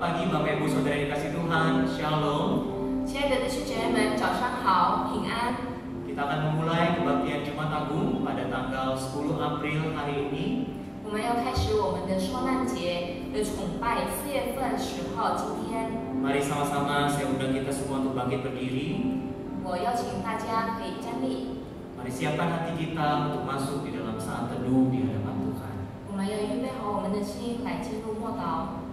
pagi Bapak Ibu Saudara yang dikasih Tuhan, Shalom. 亲爱的弟兄姐妹们，早上好，平安。 Kita akan memulai kebaktian Jumat Agung pada tanggal 10 April hari ini. 我们要开始我们的受难节的崇拜，4月份10号今天。 Mari sama-sama saya undang kita semua untuk bangkit berdiri. 我邀请大家可以站立， Mari siapkan hati kita untuk masuk di dalam saat teduh di hadapan Tuhan. 我们要预备好我们的心来进入默祷。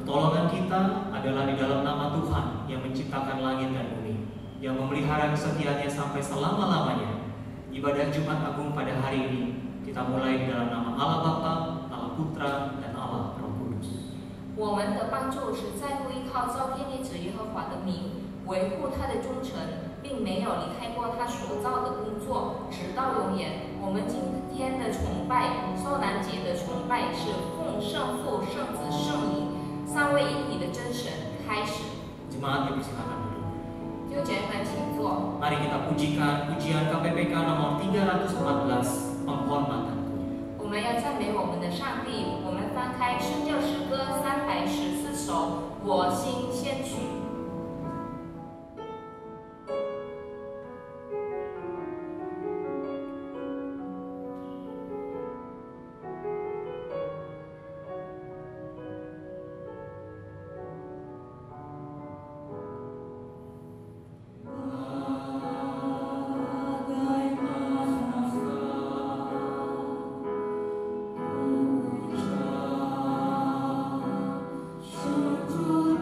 Pertolongan kita adalah di dalam nama Tuhan yang menciptakan langit dan bumi, yang memelihara kesetiaannya sampai selama-lamanya. Ibadah Jumat Agung pada hari ini kita mulai di dalam nama Allah Bapa, Allah Putra, dan Allah Roh Kudus. 我们的帮助是在乎依靠造天地之耶和华的名，维护他的忠诚，并没有离开过他所造的工作，直到永远。我们今天的崇拜，受难节的崇拜是奉圣父、圣子、圣灵三位一体的真神开始。 Jemaat dipersilakan duduk. 弟兄姐妹们，请坐。 Mari kita pujikan pujian KPPK nomor 314, Penghormatanku. 我们要赞美我们的上帝。我们翻开圣教诗歌314首，我心献曲。 Syukur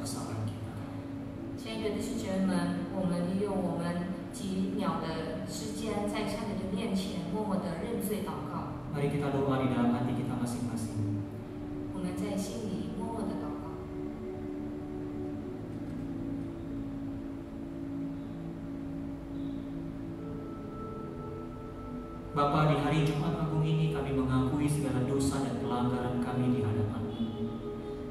kesalahan kita. 亲爱的弟兄姐妹们，我们利用我们几秒的时间，在上帝的面前默默的认罪祷告。 Mari kita doa di dalam hati kita masing-masing. 我们在心里默默的祷告。 Bapa, di hari Jumat Agung ini kami mengakui segala dosa dan pelanggaran kami di hadapan-Mu.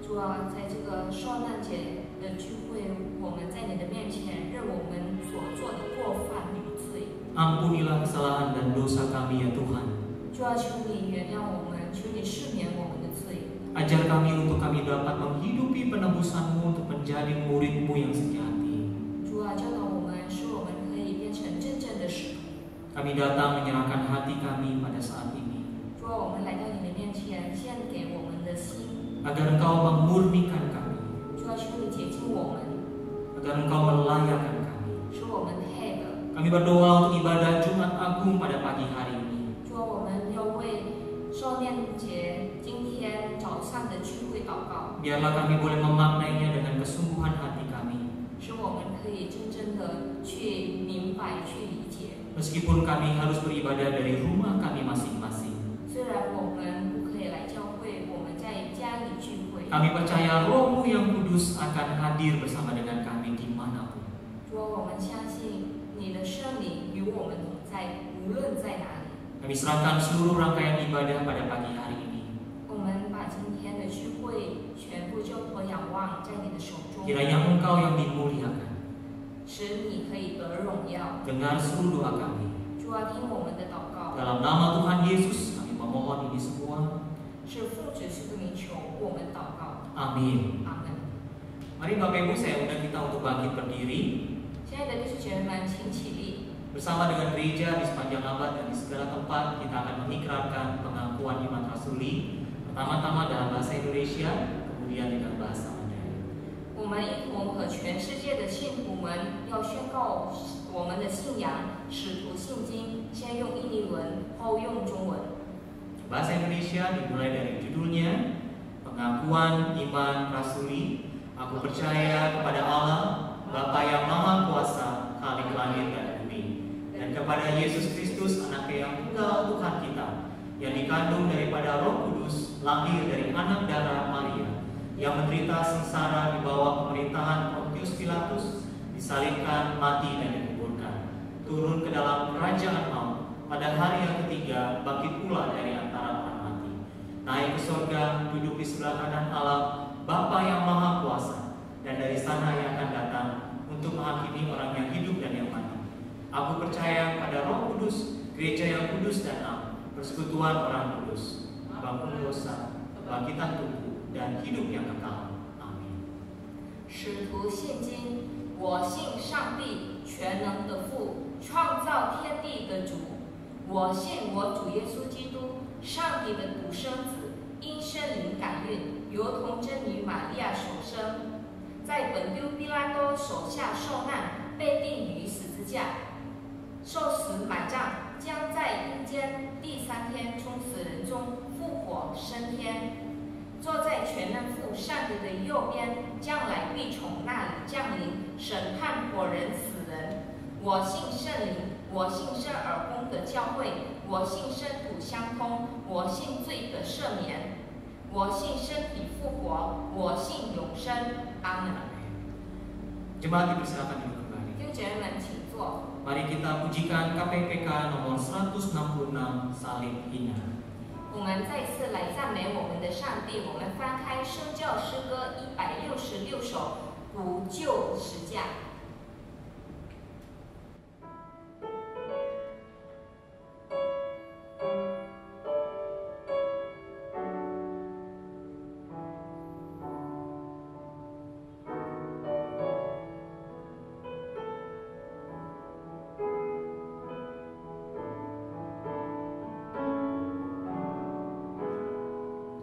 主啊，在这个受难节的聚会，我们在你的面前认我们所做的过犯与罪。 Ampunilah kesalahan dan dosa kami ya Tuhan. 主啊，求你原谅我们，求你赦免我们的罪。 Ajar kami untuk kami dapat menghidupi penebusan-Mu untuk menjadi murid-Mu yang sejati. 主啊，教导我们，使我们可以变成真正的使徒。 Kami datang menyerahkan hati kami pada saat ini. 主啊，我们来到你的面前，献给我们的心。 Agar Engkau memurnikan kami. 主啊，求你洁净我们， Agar Engkau melayakan kami. 使我们配的。 Kami berdoa untuk ibadah Jumat Agung pada pagi hari ini. 主啊，我们要为受难节今天早上的聚会祷告， Biarlah kami boleh memaknainya dengan kesungguhan hati kami. 使我们可以真正的去明白、去理解。 Meskipun kami harus beribadah dari rumah kami masing-masing. 虽然我们不可以来教会，我们在家里聚会。 Kami percaya Roh-Mu yang kudus akan hadir bersama dengan kami dimanapun. 主啊，我们相信你的圣灵与我们同在，无论在哪里。 Kami serahkan seluruh rangkaian ibadah pada pagi hari ini. 我们把今天的聚会全部交托仰望在你的手中， Kiranya Engkau yang dimuliakan. 使你可以得荣耀。 Dengar seluruh doa kami. 主啊，听我们的祷告， Dalam nama Tuhan Yesus kami memohon ini semua. 是奉主耶稣的名求，我们祷告。 Amin. 阿门。 Mari Bapak Ibu, saya undang kita untuk bangkit berdiri. 亲爱的弟兄姐妹们，请起立。 Bersama dengan gereja di sepanjang abad dan di segala tempat, kita akan mengikrarkan pengakuan iman rasuli. Pertama-tama dalam bahasa Indonesia, kemudian dengan bahasa Mandarin. 我们一同和全世界的信徒们要宣告我们的信仰，使徒信经，先用印尼文，后用中文。 Bahasa Indonesia dimulai dari judulnya, Pengakuan Iman Rasuli. Aku percaya kepada Allah, Bapa yang Maha Kuasa, Khalik langit dan bumi, dan kepada Yesus Kristus, Anaknya yang tunggal Tuhan kita, yang dikandung daripada Roh Kudus, lahir dari anak darah Maria, yang menderita sengsara di bawah pemerintahan Pontius Pilatus, disalibkan, mati dan dikuburkan, turun ke dalam kerajaan maut, pada hari yang ketiga bangkit pula dari antara orang mati, naik ke surga, duduk di sebelah kanan Allah, Bapa yang Maha Kuasa, dan dari sana yang akan datang untuk menghakimi orang yang hidup dan yang mati. Aku percaya pada Roh Kudus, gereja yang kudus dan am, persekutuan orang kudus, pengampunan dosa, kebangkitan tubuh, dan hidup yang kekal. Amin. 使徒信经，我信上帝全能的父，创造天地的主。我信我主耶稣基督，上帝的独生子，因圣灵感孕，由童贞女玛利亚所生，在本丢毕拉多手下受难，被钉于十字架，受死埋葬，将在阴间第3天从死人中复活升天。坐在全能父上帝的右边，将来必从那里降临，审判活人死人。我信圣灵，我信圣而公的教会，我信圣土相通，我信罪的赦免，我信身体复活，我信永生。阿门。 Jemaat dipersilakan duduk kembali. 弟兄姐妹们，请坐。 Mari kita pujikan KPPK nomor 166 Salib Hina. 我们再次来赞美我们的上帝。我们翻开圣教诗歌166首《不救十架》。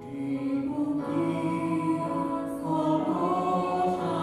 Di bukit Golgota,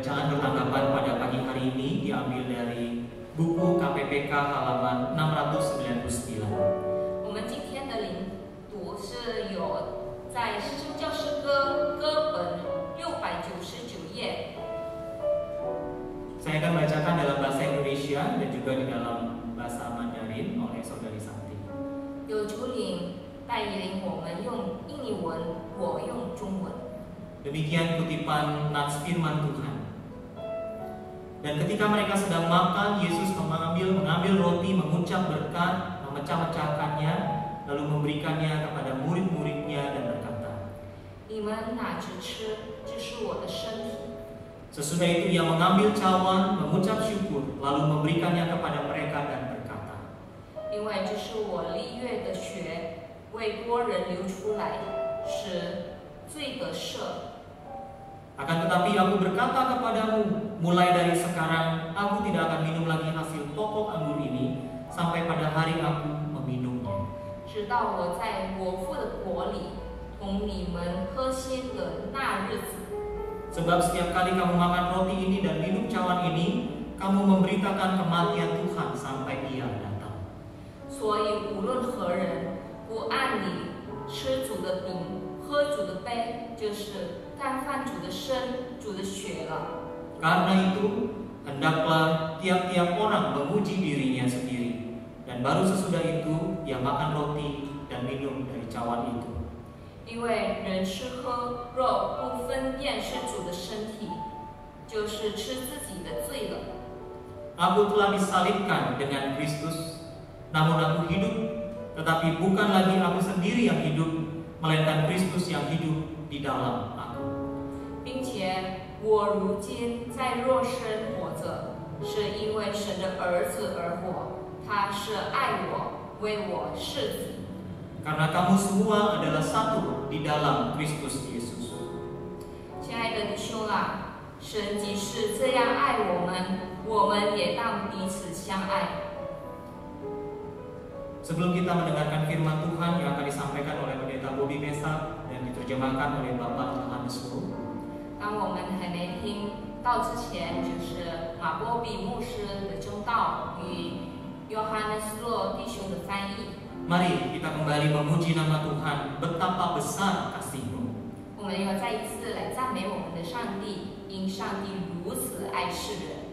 Bacaan bertanggapan pada pagi hari ini diambil dari buku KPPK halaman 699. 我们今天的领读是有在师生教师歌歌本699页。 Saya akan bacakan dalam bahasa Indonesia dan juga di dalam bahasa Mandarin oleh Saudari Santi. 有主领带领我们用印尼文，我用中文。 Demikian kutipan nats firman Tuhan. Dan ketika mereka sedang makan, Yesus mengambil roti, mengucap berkat, memecah-mecahkannya, lalu memberikannya kepada murid-muridnya dan berkata, 你们拿着吃，这是我的身体。 Sesudah itu ia mengambil cawan, mengucap syukur, lalu memberikannya kepada mereka dan berkata, 因为这是我历月的血，为多人流出来，使罪得赦。 Akan tetapi aku berkata kepadamu, mulai dari sekarang aku tidak akan minum lagi hasil pokok anggur ini sampai pada hari aku meminumnya. 直到我在我父的国里同你们喝鲜的那日子。 Sebab setiap kali kamu makan roti ini dan minum cawan ini, kamu memberitakan kematian Tuhan sampai Ia datang. 所以无论何人不按理吃主的饼、喝主的杯，就是干犯主的身、主的血了。 Karena itu, hendaklah tiap-tiap orang menguji dirinya sendiri, dan baru sesudah itu ia makan roti dan minum dari cawan itu. 因为人吃喝若不分辨是主的身体，就是吃自己的罪了。 Aku telah disalibkan dengan Kristus, namun aku hidup, tetapi bukan lagi aku sendiri yang hidup, melainkan Kristus yang hidup di dalam aku. 并且我如今在肉身活着，是因为神的儿子而活，他是爱我，为我誓死。 Karena kamu semua adalah satu di dalam Kristus Yesus. 亲爱的弟兄啊，神即是这样爱我们，我们也当彼此相爱。 Sebelum kita mendengarkan firman Tuhan yang akan disampaikan oleh Pendeta Bobby Mesa dan diterjemahkan oleh Bapak Johannes Lo, 当我们还没听到之前，就是马波比牧师的中道与约翰内斯洛弟兄的翻译。 mari kita kembali memuji nama Tuhan, betapa besar kasih-Mu. 我们要再一次来赞美我们的上帝，因上帝如此爱世人。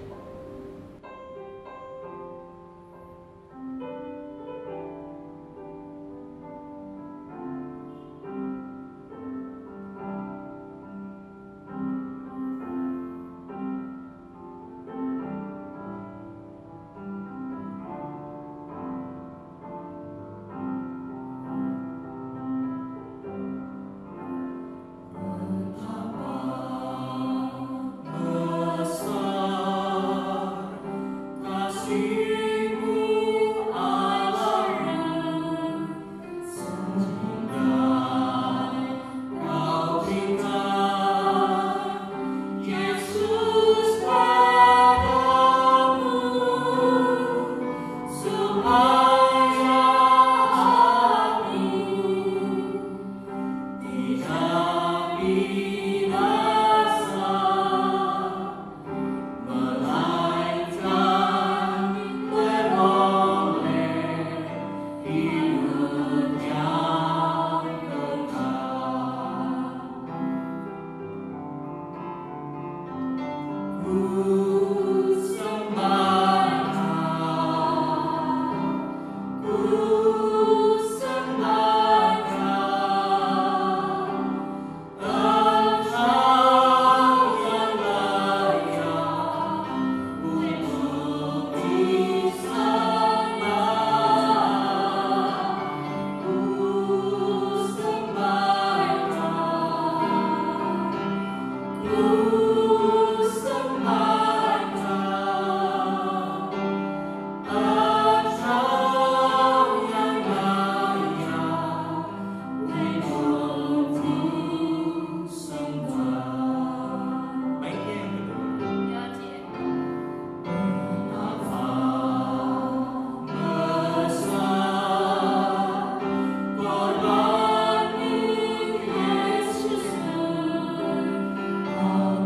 我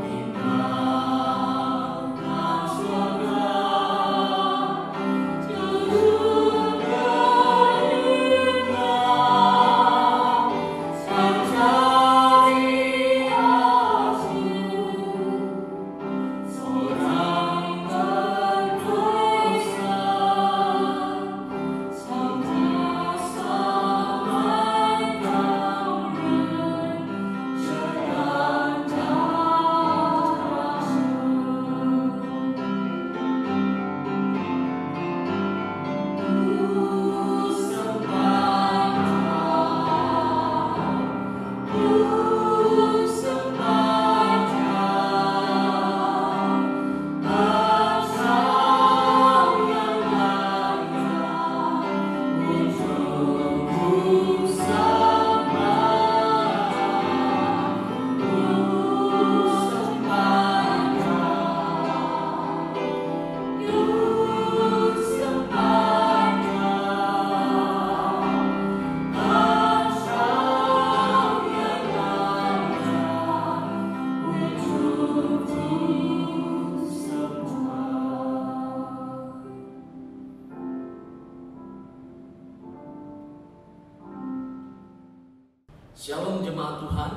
jemaat Tuhan?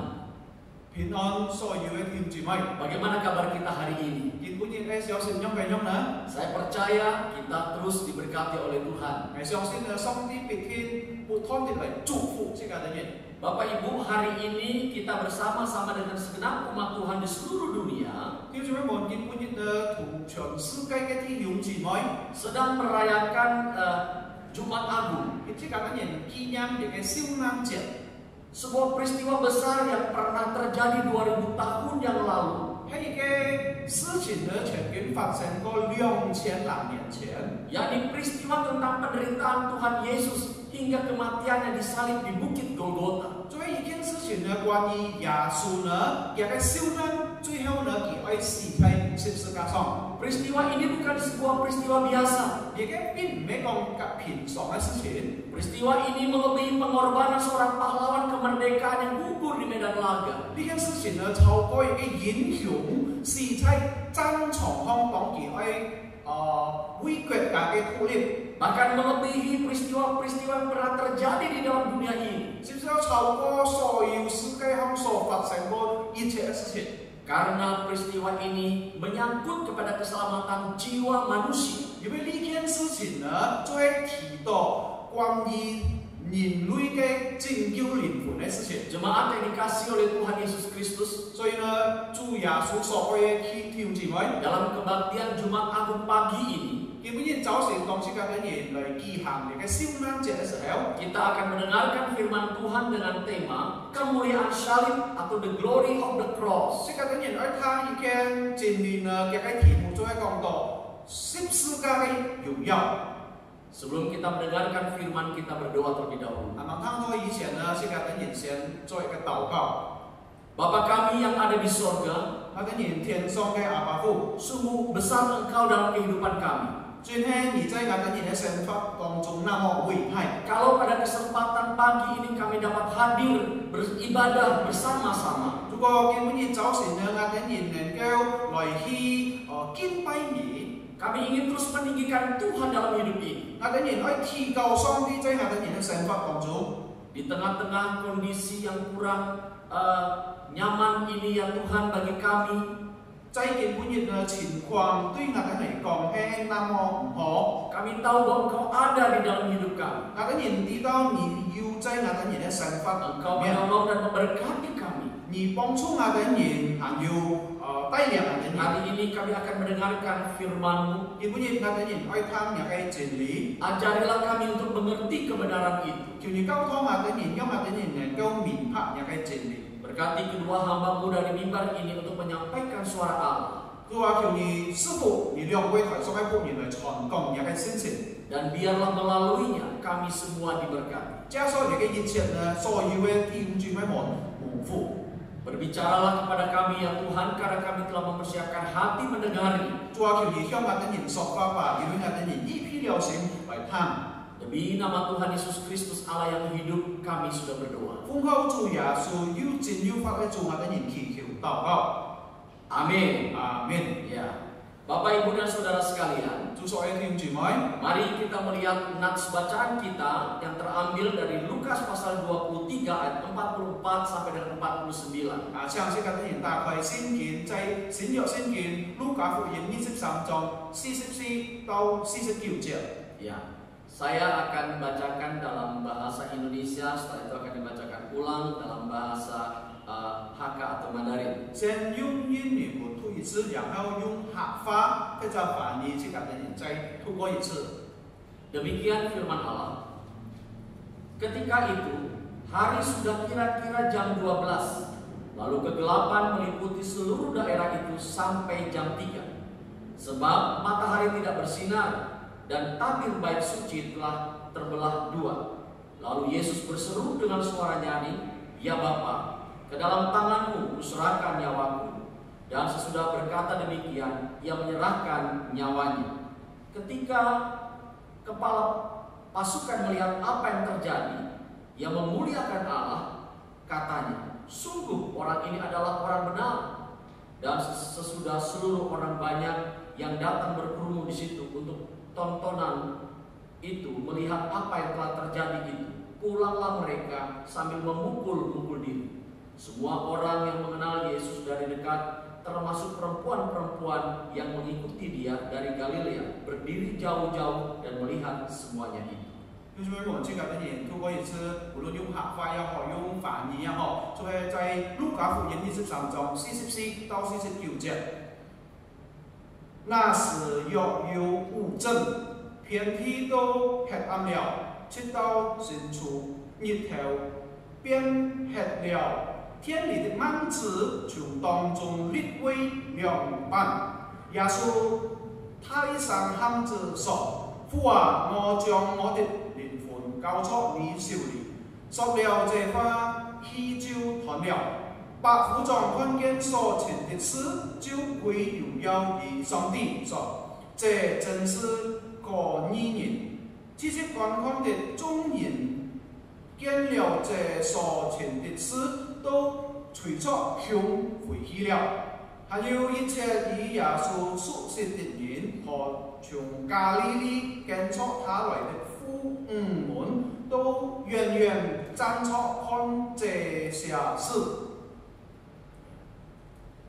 平安所有嘅弟兄姊妹， Bagaimana kabar kita hari ini? 見本日嘅小善音嘅音呢， Saya percaya kita terus diberkati oleh Tuhan. 係相信啊，上帝必天不斷地嚟祝福這家嘅人。 Bapak Ibu, hari ini kita bersama-sama dengan segenap umat Tuhan di seluruh dunia 弟兄姊妹們，見本日呢，同全世界嘅弟兄姊妹， sedang merayakan Jumat Agung. 這家嘅人紀念一個聖誕節， Sebuah peristiwa besar yang pernah terjadi 2000 tahun yang lalu, 係一個事情呢，曾經發生過2000多年前， yakni peristiwa tentang penderitaan Tuhan Yesus hingga kematiannya disalib di Bukit Golgota. 作為一件事情呢，關於耶穌呢，一個聖誕最後呢，佢愛死在十字架上。 Peristiwa ini bukan sebuah peristiwa biasa. 呢個並唔係講個平常嘅事情。 Peristiwa ini melebihi pengorbanan seorang pahlawan kemerdekaan yang gugur di medan laga. 呢件事情呢，超過一個英雄是在戰場上當佢愛為國家嘅努力。 Bahkan melebihi peristiwa-peristiwa yang pernah terjadi di dalam dunia ini. 是不是要超過所有世界上所發生過一切嘅事情？ Karena peristiwa ini menyangkut kepada keselamatan jiwa manusia. 因為呢件事情呢，就係提到關於人類嘅拯救靈魂嘅事情。 Jemaat yang dikasihi oleh Tuhan Yesus Kristus, 所以呢，主耶穌所愛嘅弟兄姊妹， dalam kebaktian Jumat Agung pagi ini, 基本上早晨當時間嘅人嚟舉行呢個聖誕節嘅時候， kita akan mendengarkan firman Tuhan dengan tema kemuliaan salib atau the glory of the cross. 世界嘅人喺睇已經前面呢嘅題目就係講到十字架嘅榮耀。 Sebelum kita mendengarkan firman, kita berdoa terlebih dahulu. 啱啱睇開以前呢，世界嘅人先做一個禱告。 Bapa kami yang ada di sorga, 我嘅人天上嘅阿爸父， sungguh besar Engkau dalam kehidupan kami. 尊係你在我嘅人嘅生活當中那麼偉大。 Kalau pada kesempatan pagi ini kami dapat hadir beribadah bersama-sama, 如果基本上早晨呢，我嘅人能夠來去敬拜你， kami ingin terus meninggikan Tuhan dalam hidup ini. 我嘅人可以提高上帝在我嘅人嘅生活當中。 Di tengah-tengah kondisi yang kurang nyaman ini ya Tuhan bagi kami, 在基本上嘅情況對我嘅嚟講係那麼唔好。 kami tahu bahwa Engkau ada di dalam hidup kami. 我嘅人知道你要在我嘅人嘅生活 Engkau 裏面， menolong dan memberkati kami. 你幫助我嘅人，還要帶領我嘅人。 Hari ini kami akan mendengarkan firman-Mu. 基本上我嘅人愛聽你嘅真理。 Ajarilah kami untuk mengerti kebenaran itu. 求你交託我嘅人，讓我嘅人能夠明白你嘅真理。 Berkati kedua hamba-Mu dari mimbar ini untuk menyampaikan suara Allah. 佢話求你師傅，你兩位台上嘅僕人嚟傳講你嘅信息。 Dan biarlah melaluinya kami semua diberkati. 加上你嘅一切呢，所有嘅弟兄姊妹們蒙福。 Berbicaralah kepada kami ya Tuhan, karena kami telah mempersiapkan hati mendengarnya. 主啊，求你向我嘅人說話吧，因為我嘅人一批了心來聽。 Demi nama Tuhan Yesus Kristus Allah yang hidup, kami sudah berdoa. 奉靠主耶穌要真要法嘅主，我嘅人祈求禱告。 Amin. 阿門。 Ya, Bapak Ibu dan Saudara sekalian, 主所愛弟兄姊妹， mari kita melihat nats bacaan kita yang terambil dari Lukas pasal 23 ayat 44 sampai dengan 49. 詳細嘅人打開聖經，在新約聖經路加福音23章44到49節。 Ya, saya akan bacakan dalam bahasa Indonesia, setelah itu akan dibacakan ulang dalam bahasa Hakka atau Mandarin. 先用英語讀一次，然後用客話再翻譯這個的人再讀過一次。 Demikian firman Allah. Ketika itu, hari sudah kira-kira jam 12. Lalu kegelapan meliputi seluruh daerah itu sampai jam 3. Sebab matahari tidak bersinar dan tabir bait suci telah terbelah dua. Lalu Yesus berseru dengan suara nyaring, "Ya Bapa, ke dalam tangan-Mu kuserahkan nyawaku." Dan sesudah berkata demikian, ia menyerahkan nyawanya. Ketika kepala pasukan melihat apa yang terjadi, ia memuliakan Allah, katanya, "Sungguh orang ini adalah orang benar." Dan sesudah seluruh orang banyak yang datang berkerumun di situ untuk tontonan itu melihat apa yang telah terjadi itu, pulanglah mereka sambil memukul-mukul diri. Semua orang yang mengenal Yesus dari dekat, termasuk perempuan-perempuan yang mengikuti dia dari Galilea, berdiri jauh-jauh dan melihat semuanya itu. 弟兄姊妹，我们这个的人透过一次，无论用客话也好，用翻译也好，就係在路加福音23章44到49節。那時約有午正，遍地都黑暗了，直到深處，日頭便黑了。 天里的幔子從當中裂為兩半。耶穌太上喊着說：父啊，我將我的靈魂交託你手裏。說了這話，氣就斷了。百夫長看見所成的事，就歸榮耀給上帝，說：這真是個義人。這些觀看的眾人見了這所成的事。 都隨着向回去了，還有一切與耶穌熟悉的人和從加利利跟着他來的婦女們，都遠遠站着看這些事。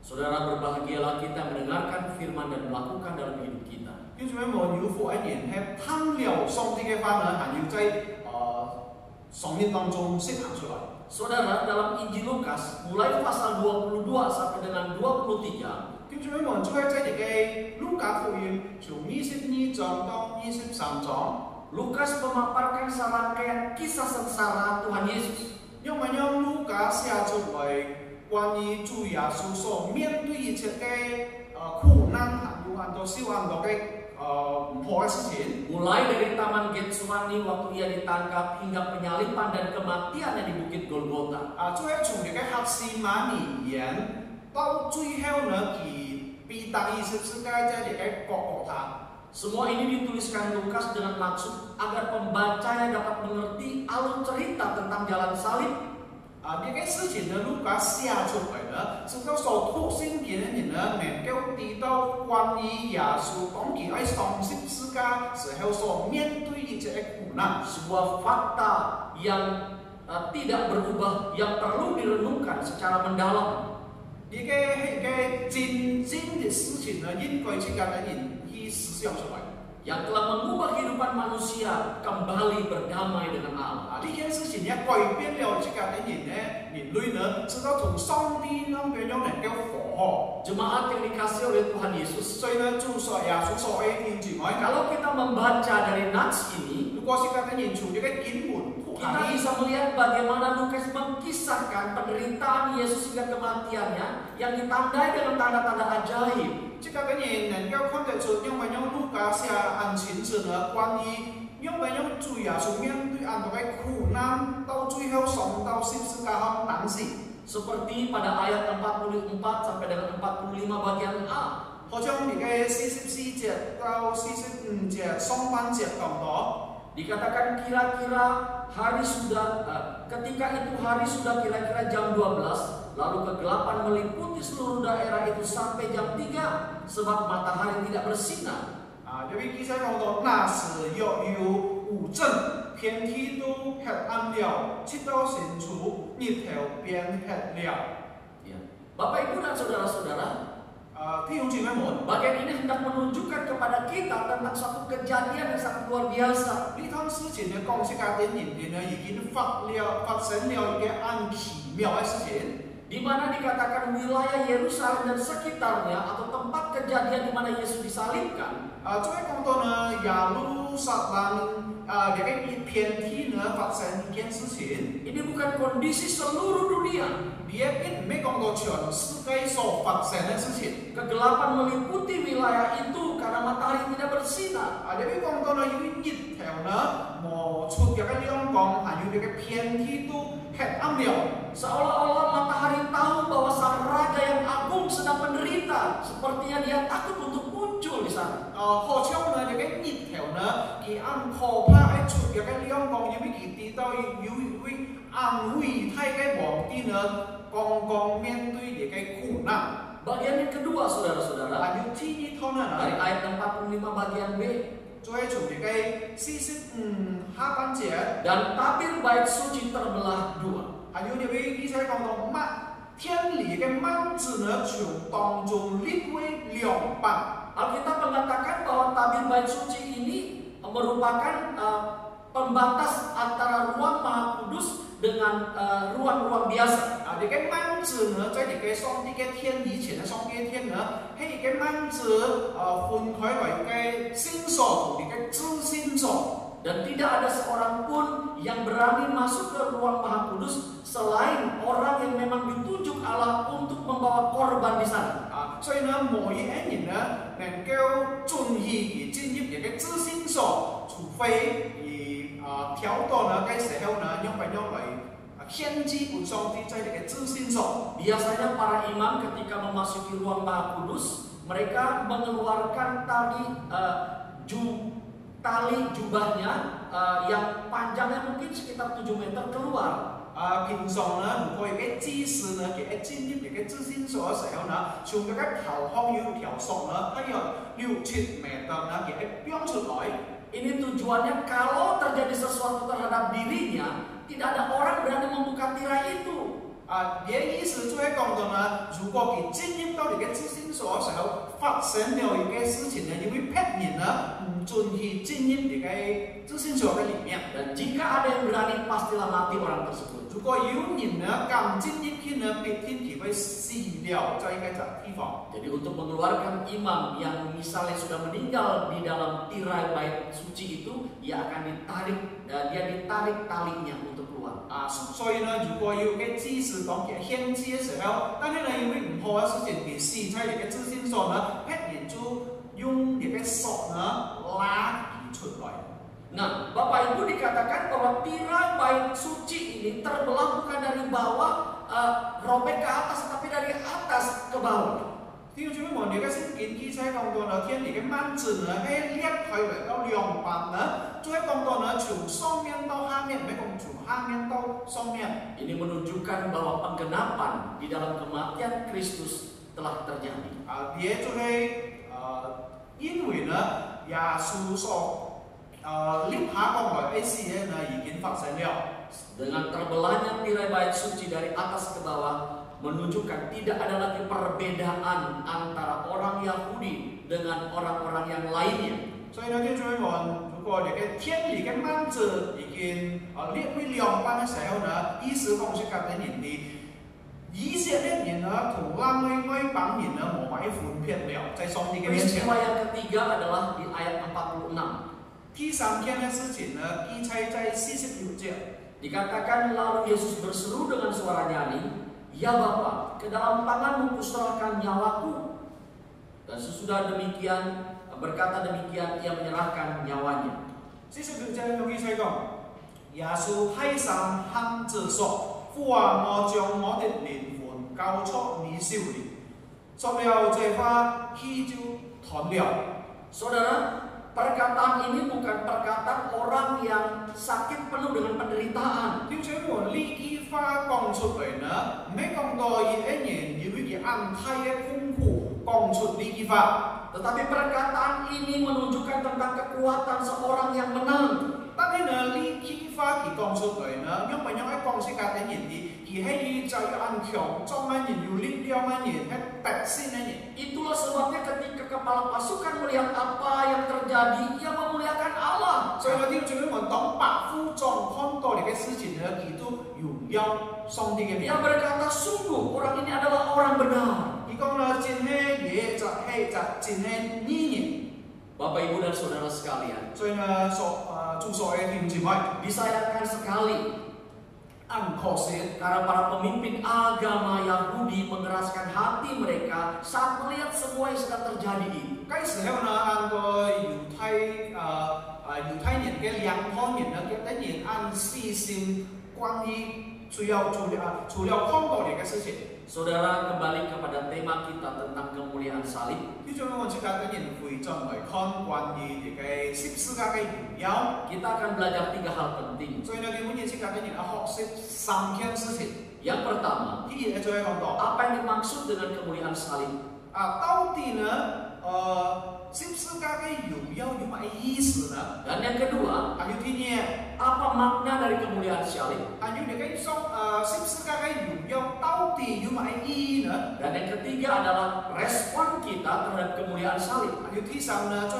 Saudara, berbahagialah kita mendengarkan firman dan melakukan dalam hidup kita. 弟兄姊妹們，有福一年係聽了上帝嘅話呢，還要在生命當中實行出來。 Saudara, dalam Injil Lukas, mulai pasal 22 sampai dengan 23, 弟兄姊妹們，在這個路加福音從22章到23章， Lukas memaparkan serangkaian kisah sengsara Tuhan Yesus. 因為讓路加寫出來關於主耶穌所面對一切嘅苦難，還有很多少很多嘅唔好嘅事情。 Mulai dari Taman Getsemani waktu ia ditangkap hingga penyalipan dan kematiannya di Bukit Golgota. 就係從呢個客西馬尼園到最後呢，佢被打於十字架在呢個各各他。 Semua ini dituliskan Lukas dengan maksud agar pembacanya dapat mengerti alur cerita tentang jalan salib. 呢個事情呢，路加寫出來呢，是到所讀聖經嘅人呢，能夠知道關於耶穌當佢喺上十字架時候所面對一切嘅苦難。 Sebuah fakta yang tidak berubah, yang perlu direnungkan secara mendalam. 呢個係個真正嘅事情呢，應該去嘅人去思想出來。 Yang telah mengubah kehidupan manusia kembali berdamai dengan Allah. 呢件事情也改變了這個嘅人類呢，知道從上帝那邊樣能夠和好。 Jemaat yang dikasih oleh Tuhan Yesus. 所以呢，主所耶穌所嘅應許我， Kalau kita membaca dari nats ini, 如果是嘅人從呢個經文， kita bisa melihat bagaimana Lukas mengisahkan penderitaan Yesus hingga kematiannya yang ditandai dengan tanda-tanda ajaib. 這個嘅人能夠看得出，因為用路加寫很清楚呢，關於因為用主耶穌面對很多嘅苦難，到最後上到十字架上擔死。 Seperti pada ayat 44 sampai dengan 45 bagian A. 好像呢個44節到45節上半節講到。 Dikatakan kira-kira hari sudah, ketika itu hari sudah kira-kira jam 12, lalu kegelapan meliputi seluruh daerah itu sampai jam 3, sebab matahari tidak bersinar. 呢位記者講到，那時約有午正，遍地都黑暗了，直到深處，日頭便黑了。 Ya. Bapak Ibu dan saudara-saudara, 弟兄姊妹們， bagian ini hendak menunjukkan kepada kita tentang suatu kejadian yang sangat luar biasa. 呢趟事情呢，講是家啲人哋呢已經發生了一個很奇妙嘅事情。 Di mana dikatakan wilayah Yerusalem dan sekitarnya atau tempat kejadian di mana Yesus disalibkan. 再講到呢，耶路撒冷呢個遍地呢發生一件事情。 Ini bukan kondisi seluruh dunia. 呢一邊唔係講到全世界所發生嘅事情。 Kegelapan meliputi wilayah itu karena matahari tidak bersinar. 呢邊講到呢，因為日頭呢冇出嘅亮光，還有呢個遍地都黑暗了。 Seolah-olah matahari tahu bahwa sang raja yang agung sedang menderita. Sepertinya dia takut untuk muncul di sana. 好像呢，呢個日頭呢，佢按可怕嘅出嘅亮光，因為佢知道有一位安慰他嘅皇帝呢，剛剛面對呢個苦難。 Bagian yang kedua, saudara-saudara, 還有第二套呢， dari ayat 45 bagian B. 再從呢個45下半節。 Dan tabir bait suci terbelah dua. 还有呢，以前讲到天理嘅幔子呢，从当中裂为两半。 Alkitab mengatakan bahwa tabir bait suci ini merupakan pembatas antara ruang Maha Kudus dengan ruang-ruang biasa. 这个幔子呢，在这个上帝嘅天以前嘅上帝嘅天呢，喺個幔子分開為嘅聖所同呢個至聖所。 Dan tidak ada seorang pun yang berani masuk ke ruang Maha Kudus selain orang yang memang ditunjuk Allah untuk membawa korban di sana. 所以呢，冇一個人呢能夠準許而進入呢個至聖所，除非而跳到呢個時候呢，用來獻祭給上帝在呢個至聖所。 Biasanya para imam ketika memasuki ruang Maha Kudus, mereka mengeluarkan tali jubahnya yang panjangnya mungkin sekitar 7 meter keluar. 平常呢，如果一個祭司呢，佢一進入一個至聖所嘅時候呢，從嗰個頭殼有條索呢，係有6-7 meter呢，佢一飆出來。 Ini tujuannya kalau terjadi sesuatu terhadap dirinya, tidak ada orang berani membuka tirai itu. 嘅意思就係講到呢，如果佢進入到呢個至聖所嘅時候，發生了一個事情呢，因為別人呢唔准許進入呢個至聖所嘅裡面。 Dan jika ada yang berani, pastilah mati orang tersebut. 如果有人呢敢進入去呢，必定佢會死了在一個地方。 Jadi untuk mengeluarkan imam yang misalnya sudah meninggal di dalam tirai bait suci itu, dia akan ditarik talinya untuk keluar. 所以呢，如果有個祭司講佢獻祭嘅時候，但係呢因為唔好嘅事情，佢死在呢個至聖所呢，別人就用呢個索呢拉佢出來。 Nah, Bapak Ibu dikatakan bahwa tirai bait suci ini terbelah bukan dari bawah robek ke atas, tapi dari atas ke bawah. 弟兄姊妹們，呢個聖經記載講到呢，天地嘅幔子呢，係裂開嚟到兩半呢，就係講到呢，從上面到下面，唔係講從下面到上面。 Ini menunjukkan bahwa penggenapan di dalam kematian Kristus telah terjadi. 也就係因為呢，耶穌所立下講來嘅事呢，已經發生了。 Dengan terbelahnya tirai bait suci dari atas ke bawah, menunjukkan tidak ada lagi perbedaan antara orang Yahudi dengan orang-orang yang lainnya. 所以呢，弟兄姊妹們，如果你嘅天理嘅幔子已經裂為兩半嘅時候呢，意思講是咁嘅人哋，以色列人呢同外邦人呢冇辦法分辨了，在上帝嘅面前。 Peristiwa yang ketiga adalah di ayat 46. 第三件嘅事情呢，記載在46節。 Dikatakan lalu Yesus berseru dengan suara nyaring, "Ya Bapa, ke dalam tanganmu kuserahkan nyawaku." Dan sesudah demikian, berkata demikian, ia menyerahkan nyawanya. 46節有記載講，耶穌披上杏子說：父啊，我將我的靈魂交出你手裏。說了這話，氣就斷了。 Saudara, perkataan ini bukan perkataan orang yang sakit penuh dengan penderitaan. 弟兄姊妹，呢句話講出嚟呢，唔係講到一個人由於佢安泰嘅痛苦講出呢句話， Tetapi perkataan ini menunjukkan tentang kekuatan seorang yang menang. 但係呢句話佢講出嚟呢，因為講出嘅人佢係在安強壯嘅人，有力量嘅人，係特性嘅人。 Itulah sebabnya ketika kepala pasukan melihat apa yang terjadi, ia memuliakan Allah. 所以呢，弟兄姊妹們，當百夫長看到呢個事情呢，佢都榮耀上帝嘅名。 Ia berkata, sungguh orang ini adalah orang benar. 佢講啦，真係嘢就係真係呢人。 Bapak Ibu dan Saudara sekalian, 所以呢，諸所嘅弟兄姊妹， disayangkan sekali 很可惜。 karena para pemimpin agama Yahudi mengeraskan hati mereka saat melihat semua yang sedang terjadi itu. 嗰時候呢，按個猶太人嘅兩方人呢，嘅一人按細心關於除了看到呢個事情。 Saudara, kembali kepada tema kita tentang kemuliaan salib. 呢種我即刻一人回轉來看關於呢個十字架嘅榮耀。 Kita akan belajar 3 hal penting. 所以呢，基本上即刻一人學識3件事情。 Yang pertama, 第一就係講到 apa yang dimaksud dengan kemuliaan salib? 到底呢，十字架嘅榮耀有乜意思呢？ Dan yang kedua, 還有啲咩？ apa makna dari kemuliaan salib? 還有你嘅十字架嘅榮耀到底有乜意義呢？ Dan yang ketiga adalah respon kita terhadap kemuliaan salib. 還有第三呢，在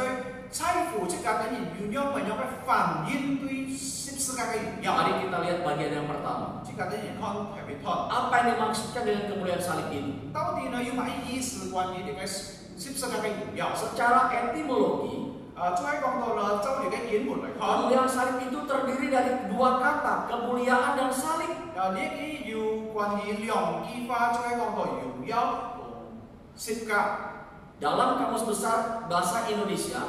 財富這個嘅榮耀咪有嘅反映對十字架嘅榮耀。 Mari kita lihat bagian yang pertama. 這個嘅人看係咪看？ Apa yang dimaksudkan dengan kemuliaan salib ini? 到底呢有乜意思關於你嘅十字架嘅榮耀？ Secara etimologi, 再講到呢，就你嘅英文嚟看， kemuliaan salib itu terdiri dari dua kata, kemuliaan dan salib. 呢啲要關於兩句話，再講到榮耀同十架。 Dalam Kamus Besar Bahasa Indonesia,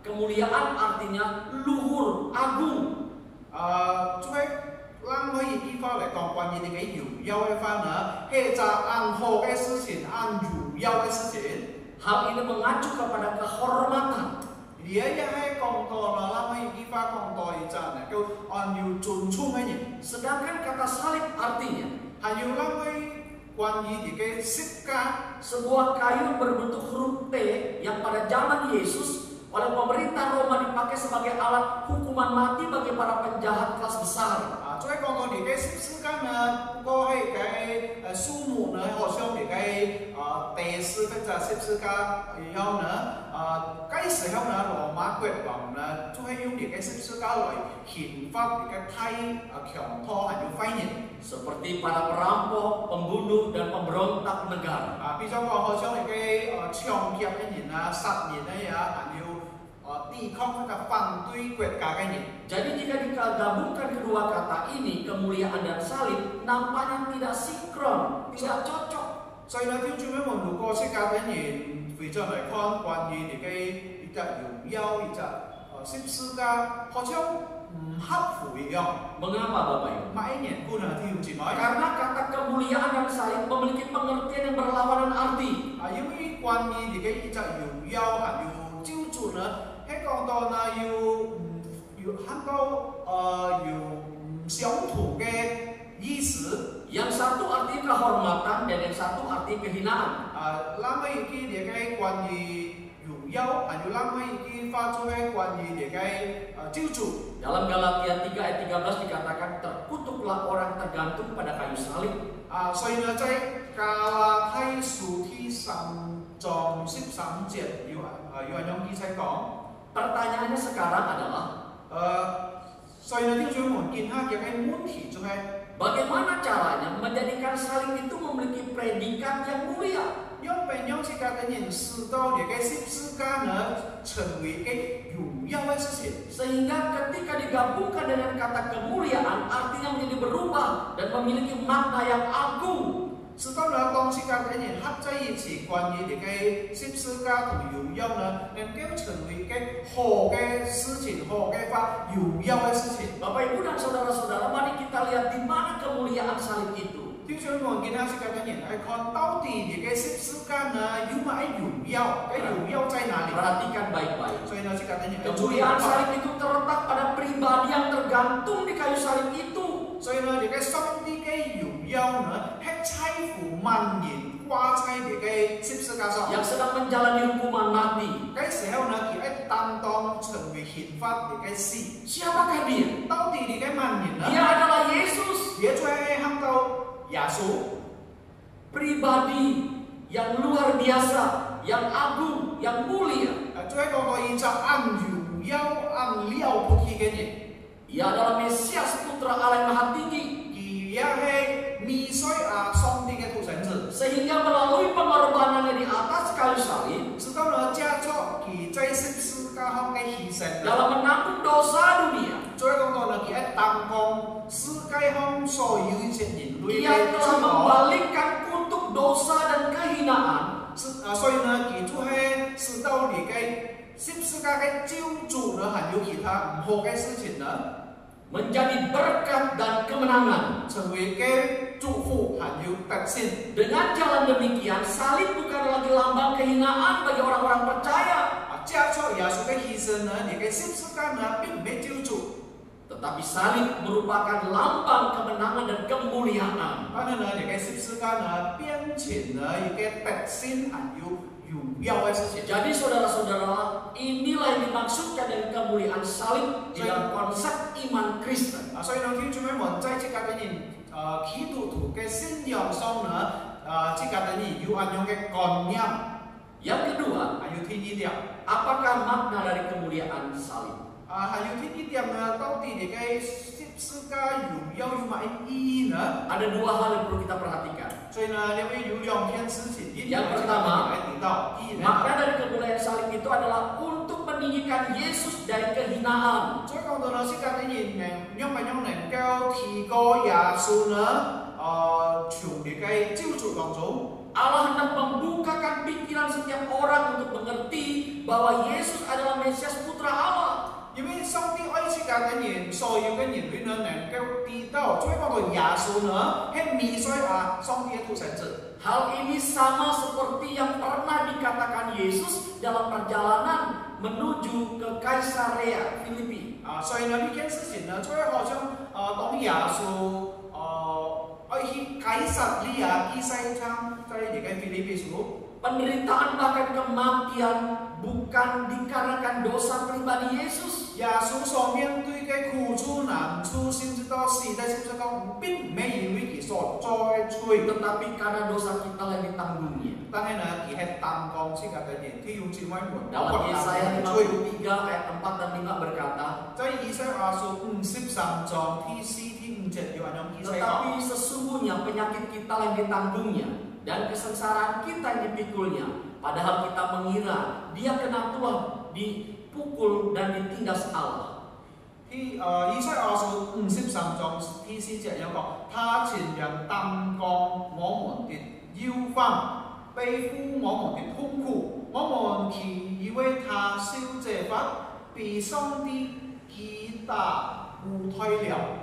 kemuliaan artinya luhur, agung. 咱可以依法嚟講關於你嘅榮耀嘅話呢，係就按好嘅事情，按榮耀嘅事情。 Hal ini mengacu kepada kehormatan. 而家一係講到啦，咱可以依法講到一陣呢，叫按要尊重嘅人。 Sedangkan kata salib artinya 還有咱可以關於你嘅十架。 sebuah kayu berbentuk huruf T yang pada zaman Yesus oleh pemerintah Roma dipakai sebagai alat hukuman mati bagi para penjahat kelas besar. 再講到你嘅十字架呢，不過係嘅數目呢，好像你嘅第四或者十字架以後呢，嗰時候呢，羅馬國王呢，就係用你嘅十字架來刑罰你嘅太強拖還有廢人。 Seperti para perampok, pembunuh, dan pemberontak negara. 比較講好像你嘅搶劫嘅人啊、殺人嘅啊，還有抵抗或者反對國家嘅人。 Jadi jika digabungkan kedua kata ini, kemuliaan dan salib, nampaknya tidak sinkron, tidak cocok. 所以呢，聽眾們，如果識教嘅人回咗嚟看關於你嘅一隻榮耀、一隻十字架，好像唔合乎一樣。 Mengapa Bapak Ibu? 乜嘢緣故呢？弟兄姊妹？ Karena kata kemuliaan dan salib memiliki pengertian yang berlawanan arti. 因為關於你嘅一隻榮耀還有救主呢，喺講到呢有很多有相同嘅意思。 Yang satu arti kehormatan dan yang satu arti kehinaan. 咱們已經你嘅關於榮耀，還有咱們已經發出嘅關於你嘅救主。 Dalam Galatia 3 ayat 13 dikatakan terkutuklah orang tergantung pada kayu salib. 所以呢，在加拉太書第3章13節有按樣記載講。 Pertanyaannya sekarang adalah 所以呢，弟兄們，今下嘅問題就係 bagaimana caranya menjadikan salib itu memiliki predikat yang mulia? 用怎樣去嘅人使到你嘅十字架呢成為嘅榮耀嘅事情。 Sehingga ketika digabungkan dengan kata kemuliaan, artinya menjadi berubah dan memiliki makna yang agung. 使到呢，當時間嘅人合在一起，關於你嘅十字架同榮耀呢，能夠成為嘅好嘅事情、好嘅法、榮耀嘅事情。 Bapak Ibu dan saudara-saudara, mari kita lihat di mana kemuliaan salib itu. 弟兄們，今下時間嘅人嚟看，到底你嘅十字架呢有乜榮耀？嘅榮耀在哪裡？ Perhatikan baik-baik. 所以呢，時間嘅人 Kemuliaan salib itu terletak pada pribadi yang tergantung di kayu salib itu. 所以呢，你嘅心啲嘅榮耀呢，係差乎萬人掛在你嘅十字架上。 Yang sedang menjalani hukuman mati. 嗰時候呢，佢係擔當成為刑罰你嘅事。 Siapakah dia? 到底你嘅萬人呢？ Dia adalah Yesus. 耶穌係喊到耶穌， Pribadi yang luar biasa, yang agung, yang mulia. 再講到一隻按榮耀、按了不起嘅人， Ia adalah Mesias Putra Allah yang Maha Tinggi. 佢也係彌賽亞上帝嘅獨生子。 Sehingga melalui pengorbanannya di atas kayu salib, 直到呢加速佢在十字架上嘅犧牲。 dalam menanggung dosa dunia, 再講到呢，佢係擔當世界上所有一切人類 Ia 嘅 telah 罪惡。 membalikkan kutuk dosa dan kehinaan 所以呢，佢就係使到你嘅十字架嘅救主呢，還有其他唔好嘅事情呢， menjadi berkat dan kemenangan. 成為嘅祝福，還有得勝。 Dengan jalan demikian, salib bukan lagi lambang kehinaan bagi orang-orang percaya, 加速耶穌嘅犧牲呢，你嘅十字架呢並沒救主， Tetapi salib merupakan lambang kemenangan dan kemuliaan. 當然呢，呢個十字架呢，變成了一個特性還有榮耀的事情。 Jadi saudara-saudara, inilah yang dimaksudkan dengan kemuliaan salib di dalam konsep iman Kristen. 所以呢，弟兄姊妹們在這個嘅基督徒嘅信仰上呢，這個嘅有安樣嘅觀念。 Yang kedua, 還有第二點， apakah makna dari kemuliaan salib? 還有第二點呢，到底呢個十字架榮耀有乜意義呢？ Ada dua hal yang perlu kita perhatikan. 所以呢，因為有兩件事情，一定 Yang pertama, 來提到。第一呢， makna dari kemuliaan salib itu adalah untuk meninggikan Yesus dari kehinaan. 最講到呢，是講你讓唔讓能夠提高耶穌呢，從呢個救主當中。 Allah hendak membukakan pikiran setiap orang untuk mengerti bahwa Yesus adalah Mesias Putra Allah. 因為上帝愛這個嘅人，所有嘅人類呢能夠知道，最講到耶穌呢係彌賽亞，上帝嘅獨生子。 Hal ini sama seperti yang pernah dikatakan Yesus dalam perjalanan menuju ke Kaisarea Filipi. 所以呢呢件事情呢，就好像當耶穌去凱撒利亞基西昌在呢個腓立比時。 Penderitaan bahkan kematian bukan dikarenakan dosa pribadi Yesus. 耶穌所面對嘅苦楚難處，甚至到死在十字架上，並沒有因為佢所栽催， Tetapi karena dosa kita yang ditanggungnya. 當然呢，佢係擔當這個嘅人，佢用智慧門， Dalam Yesaya 53 ayat 4 dan 5 berkata, 在以賽亞書53章第4、第5節有按樣記載講。 tetapi sesungguhnya penyakit kita yang ditanggungnya dan kesengsaraan kita yang dipikulnya. Padahal kita mengira dia kena tulah, dipukul dan ditindas Allah. 以賽亞書53章第4節有講，他前人擔當我們的憂患，背負我們的痛苦，我們卻以為他受責罰，被上帝擊打後退了。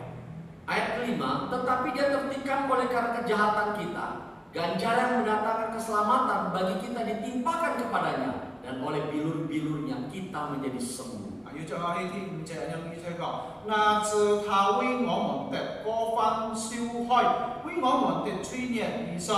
Ayat kelima, tetapi dia tertikam oleh karena kejahatan kita. Ganjaran mendatangkan keselamatan bagi kita ditimpakan kepadanya, dan oleh bilur-bilurnya kita menjadi sembuh. 要再喺第5節有記載講，那是他為我們的過犯受害，為我們的罪孽而傷，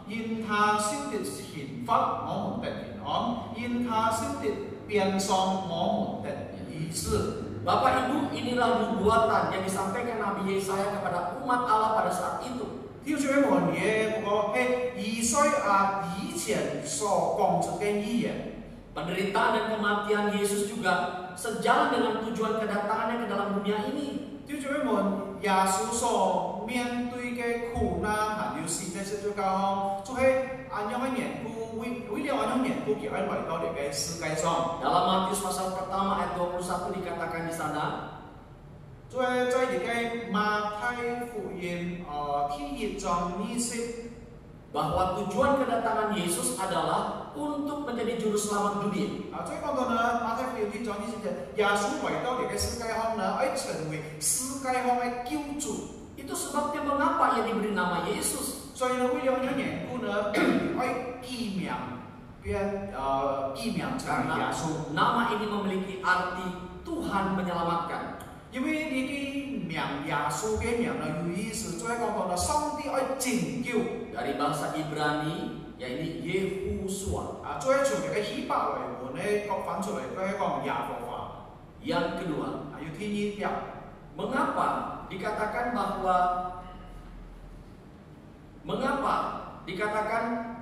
因他受的刑罰，我們得平安；因他受的鞭傷，我們得醫治。 Bapak Ibu, inilah nubuatan yang disampaikan Nabi Yesaya kepada umat Allah pada saat itu. 弟兄姊妹們，也不過係以賽亞以前所講出嘅預言。 Penderitaan dan kematian Yesus juga sejalan dengan tujuan kedatangannya ke dalam dunia ini. 弟兄姊妹們，耶穌所面對嘅苦難，還有死在十字架上，就係按樣嘅緣故，為了按樣緣故，佢要來到呢個世界上。 Dalam Matius pasal pertama ayat 21 dikatakan di sana, 在呢個馬太福音第1章20。 bahwa tujuan kedatangan Yesus adalah untuk menjadi juru selamat dunia. 最講到呢，馬太福音第1章20節，耶穌來到呢個世界上呢，要成為世界上嘅救主。 Itu sebabnya mengapa ia diberi nama Yesus. 所以呢，為了呢緣故呢，要記名成為耶穌。 Nama ini memiliki arti Tuhan menyelamatkan. 因為呢個名耶穌嘅名呢，有意思，就係講到呢，上帝要拯救。 Dari bahasa Ibrani, yaitu Yehusua. 最從呢個希伯來文咧講翻出嚟，都係講耶和華。 Yang kedua, 要天意啲。 mengapa dikatakan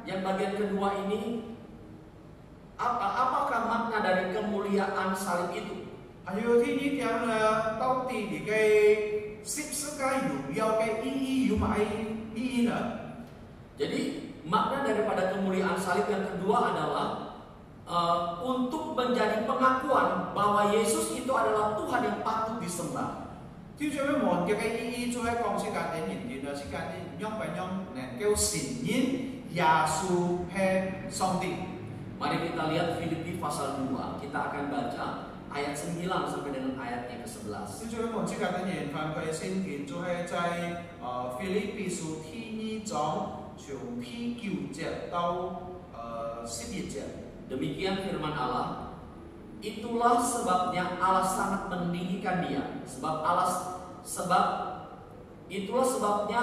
yang bagian kedua ini, apakah makna dari kemuliaan salib itu? 要天意啲呢，到底呢個十字架榮耀嘅意義有乜意義呢？ Jadi makna daripada kemuliaan salib yang kedua adalah untuk menjadi pengakuan bahwa Yesus itu adalah Tuhan yang patut disembah. 照住佢望嘅意義，就係講時間嘅年段啊，時間嘅樣品樣能夠承認耶穌係上帝。 Mari kita lihat Filipi pasal 2. Kita akan baca ayat 9 sampai dengan ayat yang ke-11. 照住佢望時間嘅年份，佢聖經就係在腓立比書第2章。 從第9節到11節。 Demikian firman Allah, Itulah sebabnya Allah sangat meninggikan dia. Itulah sebabnya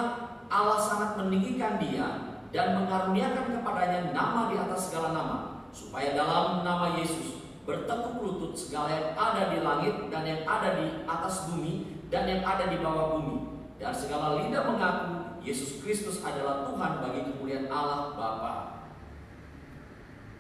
Allah sangat meninggikan dia dan mengaruniakan kepadanya nama di atas segala nama, supaya dalam nama Yesus bertekuk lutut segala yang ada di langit dan yang ada di atas bumi dan yang ada di bawah bumi, dan segala lidah mengaku Yesus Kristus adalah Tuhan bagi kemuliaan Allah Bapa.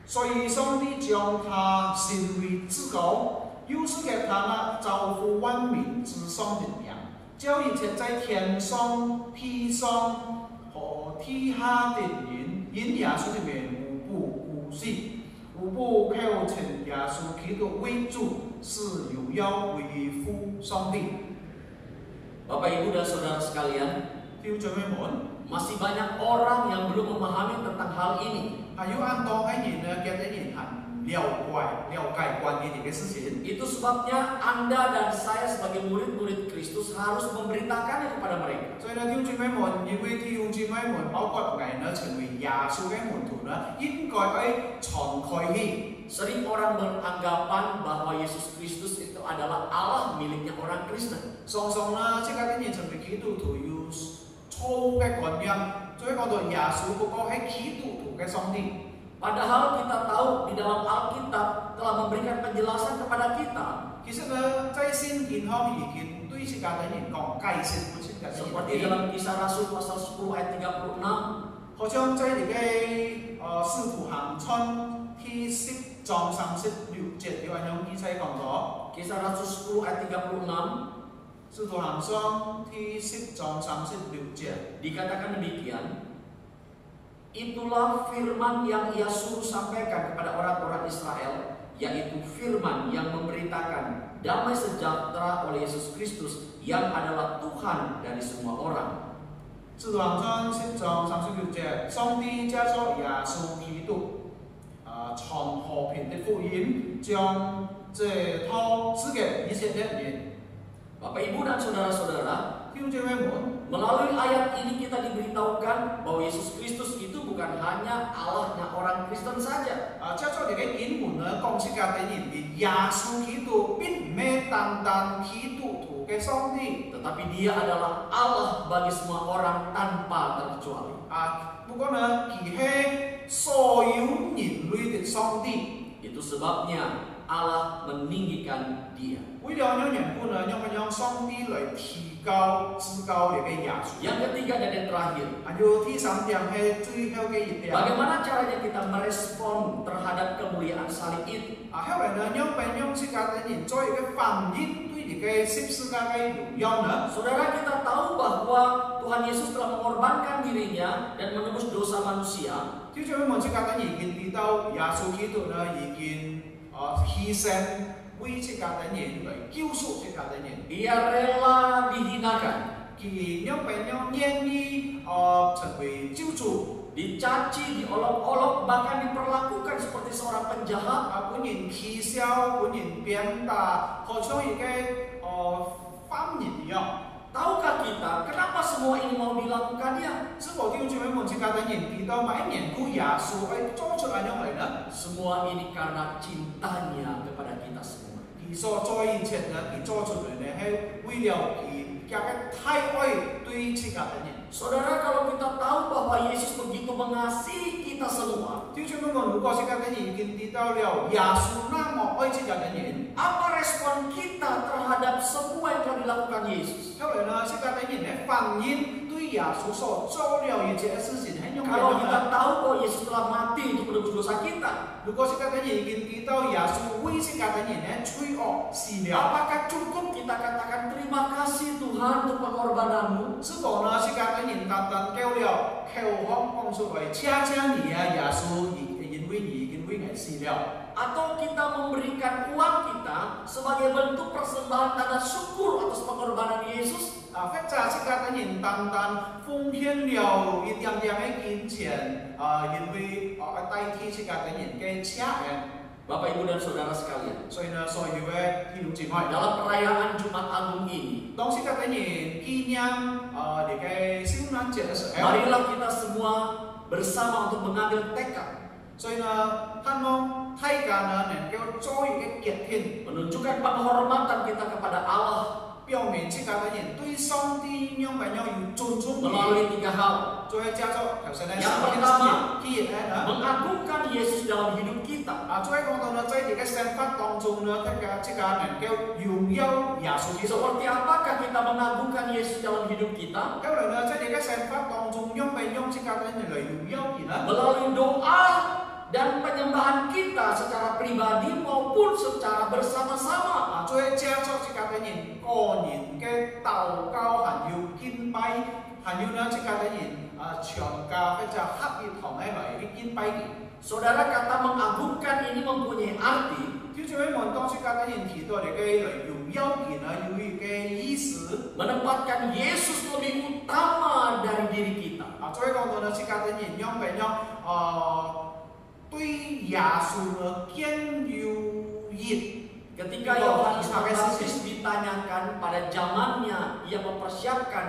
所以上帝将他升为至高，又赐给他那造福万民之上的名，叫一切在天上、地上和地下的人，因耶稣的名无不呼吸，无不口称耶稣基督为主，是荣耀归父上帝。 Bapak Ibu dan Saudara sekalian, 弟兄姐妹们， masih banyak orang yang belum memahami tentang hal ini. 还有很多嘅人呢，嘅人很了解關於呢個事情。 Itu sebabnya Anda dan saya sebagai murid-murid Kristus harus memberitakannya kepada mereka. 所以呢，弟兄姊妹們，因為弟兄姊妹們包括我呢，成為耶穌嘅門徒呢，應該去傳開去。 Sering orang beranggapan bahwa Yesus Kristus itu adalah Allah miliknya orang Kristen. 常常呢，即係啲人成為基督徒有錯誤嘅觀念，所以講到耶穌嗰個係基督徒嘅上帝。 Padahal kita tahu di dalam Alkitab telah memberikan penjelasan kepada kita. 其實呢，在聖經上已經對自家嘅人講解釋， Seperti dalam Kisah Rasul pasal 10 ayat 36. 好像在呢個使徒行傳第10章36節有咁樣記載講咗。 Kisah Rasul 10 ayat 36. 使徒行傳第10章36節 dikatakan demikian. Itulah firman yang ia suruh sampaikan kepada orang-orang Israel, yaitu firman yang memberitakan damai sejahtera oleh Yesus Kristus yang adalah Tuhan dari semua orang. 使徒行傳10章36節，上帝藉著耶穌基督傳和平的福音，將這套賜給以色列人。 Bapak Ibu dan saudara-saudara, 弟兄姐妹們， melalui ayat ini kita diberitahukan bahwa Yesus Kristus itu bukan hanya Allahnya orang Kristen saja. 藉著呢個經文呢，講出嘅人嘅耶穌基督並唔係單單基督徒嘅上帝， Tetapi dia adalah Allah bagi semua orang tanpa terkecuali. 不過呢，佢係所有人類嘅上帝。 Itu sebabnya Allah meninggikan dia. 為了讓人不能讓上帝來提高至高呢個耶穌。 Yang ketiga dan yang terakhir, 還有第三點係最後嘅一點。 bagaimana caranya kita merespon terhadap kemuliaan salib itu? 後來呢，讓自家嘅人做一個反應對呢個十字架嘅榮耀呢？ Saudara, kita tahu bahwa Tuhan Yesus telah mengorbankan dirinya dan menebus dosa manusia. 就像我們自家嘅人已經知道耶穌基督呢已經犧牲為自家嘅人來救贖自家嘅人。 Ia rela dihinakan, 佢願意成為救主。 dicaci, diolok-olok, bahkan diperlakukan seperti seorang penjahat. 本人譏笑，本人鞭打，好像一個犯人一樣。 Tahukah kita kenapa semua ini mau dilakukannya? 是否弟兄姊妹們自家嘅人知道每年顧耶穌係做出咁樣嚟呢？ Semua ini karena cintanya kepada kita semua. 佢所做一切呢，佢做出嚟呢係為了佢嘅太愛對自家嘅人。 Saudara, kalau kita tahu bahwa Yesus begitu mengasihi kita semua, 弟兄姊妹們，如果自家嘅人已經知道了耶穌那麼愛自家嘅人， apa respon kita terhadap semua yang telah dilakukan Yesus? 後來呢，自家嘅人呢反應對耶穌所做了一切嘅事情係用 Kalau 咩 kita 呢？ tahu bahwa Yesus telah mati untuk menebus dosa kita, 如果自家嘅人已經知道耶穌為自家嘅人呢罪惡死了， apakah cukup kita katakan terima kasih Tuhan untuk pengorbananmu? 是否呢自家嘅人單單叫了口腔講出來，謝謝你啊，耶穌因為你已經為我死了。 Atau kita memberikan uang kita sebagai bentuk persembahan tanda syukur atas pengorbanan Yesus? 或者自家嘅人單單奉獻了一點點嘅金錢，因為代替自家嘅人嘅謝恩。 Bapak Ibu dan Saudara sekalian, 所以呢，所有嘅弟兄姊妹， dalam perayaan Jumat Agung ini, 當自家嘅人紀念呢個聖誕節嘅時候， marilah kita semua bersama untuk mengambil tekad. 所以呢，盼望 thay cả nó nên kêu cho cái kiệt thiên menunjukkan penghormatan kita kepada Allah 表明这个的人对上帝样板要有尊重的， melalui 3 hal. 作为加州头先呢， Yang 上帝 pertama 是呢， mengagungkan Yesus dalam hidup kita. 作为讲到呢，在这个生活当中呢，这个能够荣耀耶稣基督。 Seperti apakah kita mengagungkan Yesus dalam hidup kita? 后来呢，在这个生活当中，用这个的人来荣耀佢呢？ Melalui doa dan penyembahan kita secara pribadi maupun secara bersama-sama. 作为加州这个的人个人嘅祷告，还有敬拜，还有呢这个的人全家或者合一同起来嘅敬拜嘅。 Saudara, kata mengagungkan ini mempunyai arti 就做喺門當這個的人提到嚟嘅嚟榮耀佢呢，有一個意思。 menempatkan Yesus lebih utama dari diri kita. 作為講到呢，這個的人用咩樣？對耶穌呢更有益。 Ketika Yohanes Pembaptis ditanyakan pada zamannya ia mempersiapkan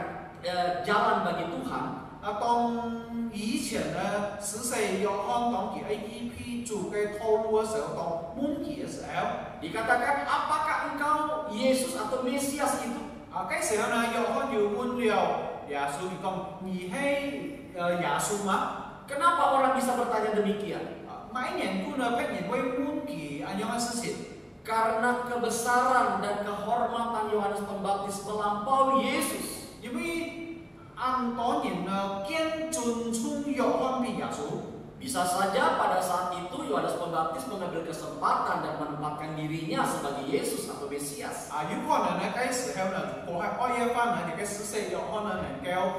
jalan bagi Tuhan, 當以前呢14約翰當佢喺呢批做嘅套路嘅時候，當滿期嘅時候， dikatakan apakah engkau Yesus atau Mesias itu? 嗰時候呢，約翰就問了耶穌，佢講：你係耶穌嗎？ Kenapa orang bisa bertanya demikian? 每年都呢批人會滿期一樣嘅事情。 Karena kebesaran dan kehormatan Yohanes Pembaptis melampaui Yesus. 因為按當年呢更尊重約翰比耶穌。 Bisa saja pada saat itu Yohanes Pembaptis mengambil kesempatan dan menempatkan dirinya sebagai Yesus atau Mesias. 有可能呢，嗰時候呢，如果係愛一番呢，你嘅14約翰呢能夠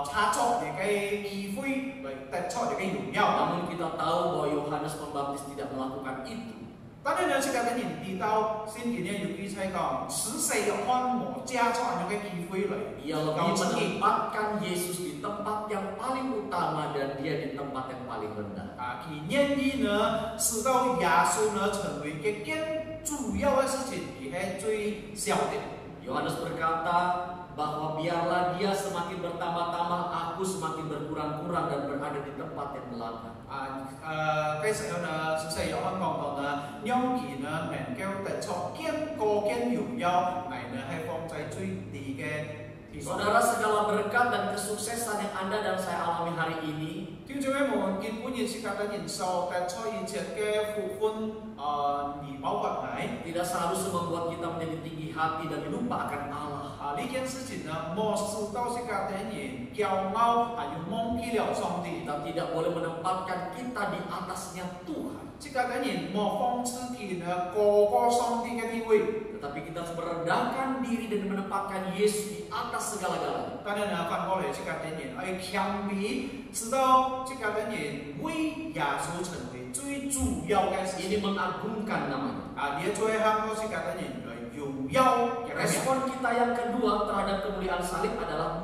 插足你嘅機會嚟得出你嘅榮耀。 Namun kita tahu bahwa Yohanes Pembaptis tidak melakukan itu. 但係呢，這個嘅人提到聖經呢有記載講，14約翰冇加出呢個機會嚟。 Ia lebih menempatkan Yesus di tempat yang paling utama dan dia di tempat yang paling rendah. 佢願意呢，使到耶穌呢成為嘅更主要嘅事情，而係最小的。 Yohanes berkata bahwa biarlah dia semakin bertambah-tambah, aku semakin berkurang-kurang dan berada di tempat yang belakang. 嗰時候呢，14約翰講到呢，讓佢呢能夠得出更高更榮耀，係呢係放在最低嘅。 Saudara, segala berkat dan kesuksesan yang Anda dan saya alami hari ini 調做喺無見本現時間嘅人數，得出現前嘅復分而包括嚟。 tidak seharusnya membuat kita menjadi tinggi hati dan lupa akan Allah. 呢件事情呢，莫使到時間嘅人驕傲，還有忘記了上帝。 Kita tidak boleh menempatkan kita di atasnya Tuhan. 時間嘅人莫放自己呢高過上帝嘅地位。 Tetapi kita harus merendahkan diri dan menempatkan Yesus di atas segala-galanya. 但係呢，反過來時間嘅人係強比，使到時間嘅人為耶穌成為最主要嘅事情。 Ini mengagungkan namanya. 呢最後個時間嘅人嚟榮耀。 Respon kita yang kedua terhadap kemuliaan salib adalah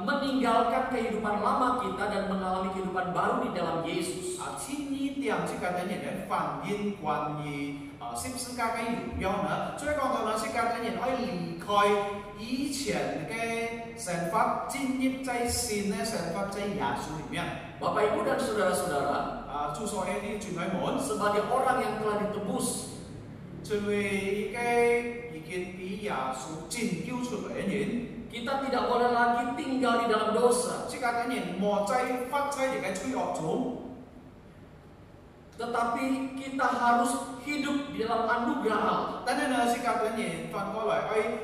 meninggalkan kehidupan lama kita dan mengalami kehidupan baru di dalam Yesus. 千呢點時間嘅人嘅反應關於十字架嘅榮耀呢，所以講到呢，時間嘅人可以離開以前嘅生活，進入在新嘅生活在耶穌裡面。 Bapak Ibu dan saudara-saudara, 諸所有啲姊妹們， sebagai orang yang telah ditebus, 作為一個已經被耶穌拯救出來嘅人， kita tidak boleh lagi tinggal di dalam dosa. 時間嘅人莫再發在你嘅罪惡中。 Tetapi kita harus hidup di dalam anugerah Allah. 但係呢，時間嘅人反過來係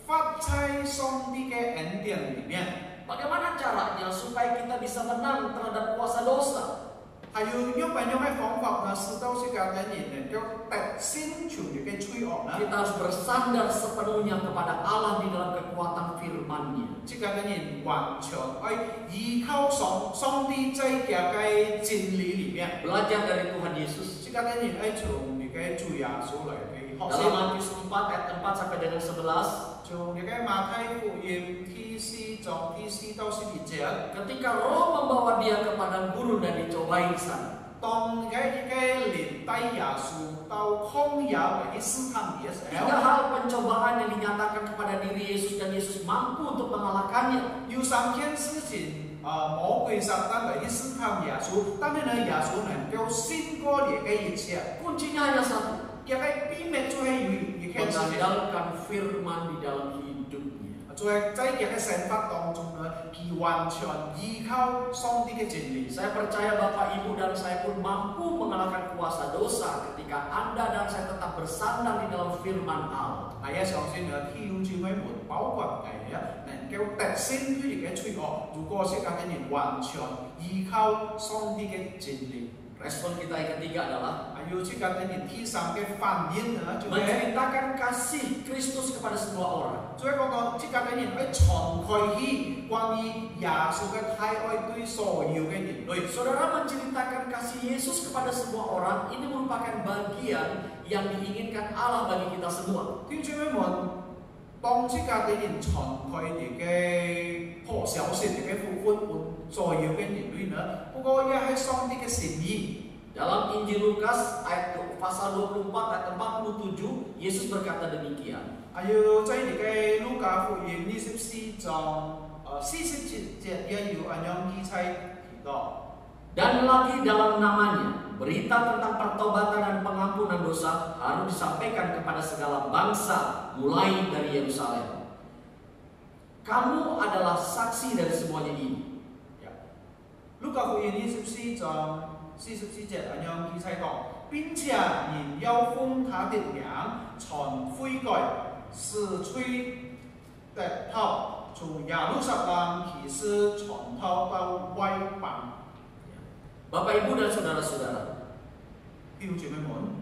發在上帝嘅恩典裡面。 Bagaimana caranya supaya kita bisa menang terhadap kuasa dosa? 還有用咩方法呢？使到時間嘅人能夠得勝從你嘅罪惡呢？ Kita harus bersandar sepenuhnya kepada Allah di dalam kekuatan firman-Nya. 時間嘅人完全係依靠上帝在嘅真理裡面。 Belajar dari Tuhan Yesus. 時間嘅人係從你嘅主耶穌嚟去學 Dalam 習。 Matius 4 ayat 4 sampai dengan 11, 從你嘅馬太福音第4章第4到12節。 ketika Roh membawa dia ke padang gurun dan dicobai di sana. 當嘅靈帶耶穌到曠野嚟試探嘅時 Tiga 候， hal pencobaan yang dinyatakan kepada diri Yesus dan Yesus mampu untuk mengalahkannya. 有3件事情魔鬼撒旦来去试探耶稣，但是呢，耶稣能够胜过这个一切。 Kuncinya hanya satu, 一个秘密就係一件事情， mengandalkan firman di dalam hidupnya. 就係在一個生活當中呢，佢完全依靠上帝嘅真理。 Saya percaya Bapak Ibu dan saya pun mampu mengalahkan kuasa dosa ketika Anda dan saya tetap bersandar di dalam firman Allah. 我也相信呢，弟兄姊妹們，包括我哋能夠得勝對呢個罪惡。如果是咁嘅人完全依靠上帝嘅真理。 Respon kita yang ketiga adalah 還有這個嘅人第三嘅反應呢，就係 menceritakan kasih Kristus kepada semua orang. 就係講到這個嘅人去傳開去關於耶穌嘅太愛對所有嘅人類。 Saudara menceritakan kasih Yesus kepada semua orang ini merupakan bagian yang diinginkan Allah bagi kita semua. 弟兄姊妹們，當這個嘅人傳開你嘅好消息，你嘅福分本所有嘅人類呢，不過也係上帝嘅心意。 Dalam Injil Lukas ayat pasal 24 ayat 47 Yesus berkata demikian. 還有在你嘅路加福音24章47節也有咁樣記載提到。 Dan lagi dalam namanya, berita tentang pertobatan dan pengampunan dosa harus disampaikan kepada segala bangsa, mulai dari Yerusalem. Kamu adalah saksi dari semuanya ini. 路加福音24章44節咁樣記載到，並且人要奉他的名傳悔改，使罪得逃，從耶路撒冷起誓傳逃到外邦。 Bapak Ibu dan saudara-saudara, 弟兄姊妹們，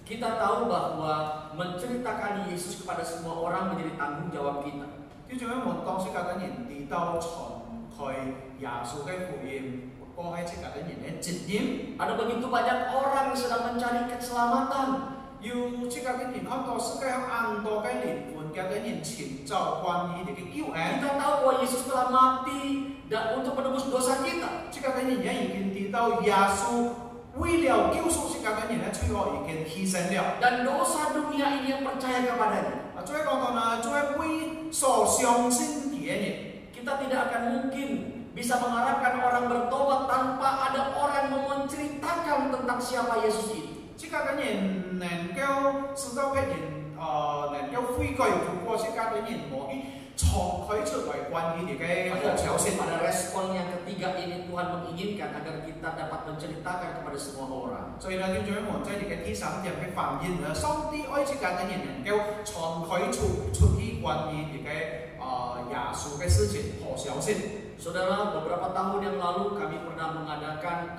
kita tahu bahwa menceritakan Yesus kepada semua orang menjadi tanggung jawab kita. 弟兄姊妹們，當時嗰啲人嚟到傳開耶穌嘅福音，過喺這個啲人嘅責任。 Ada begitu banyak orang yang sedang mencari keselamatan. 要這個啲人看到世界上咁多嘅靈魂嘅啲人尋找關於你嘅救恩。 Kita tahu bahwa Yesus telah mati dan untuk menebus dosa kita. 這個啲人也已經知道耶穌為了救贖這個啲人嘅罪惡已經犧牲了。 Dan dosa dunia ini yang percaya kepadanya. 再講到呢，再為所相信嘅人， Kita tidak akan mungkin bisa mengharapkan orang bertobat tanpa ada orang yang menceritakan tentang siapa Yesus itu. 這個啲人能夠知道嘅人，能夠悔改，如果這個啲人冇去傳開出來關於你嘅好消息。 Pada respon yang ketiga ini Tuhan menginginkan agar kita dapat menceritakan kepada semua orang. 所以呢，弟兄姊妹們，在你嘅第三點嘅反應呢，上帝愛這個啲人能夠傳開出去關於你嘅耶穌嘅事情好消息。 Saudara, beberapa tahun yang lalu kami pernah mengadakan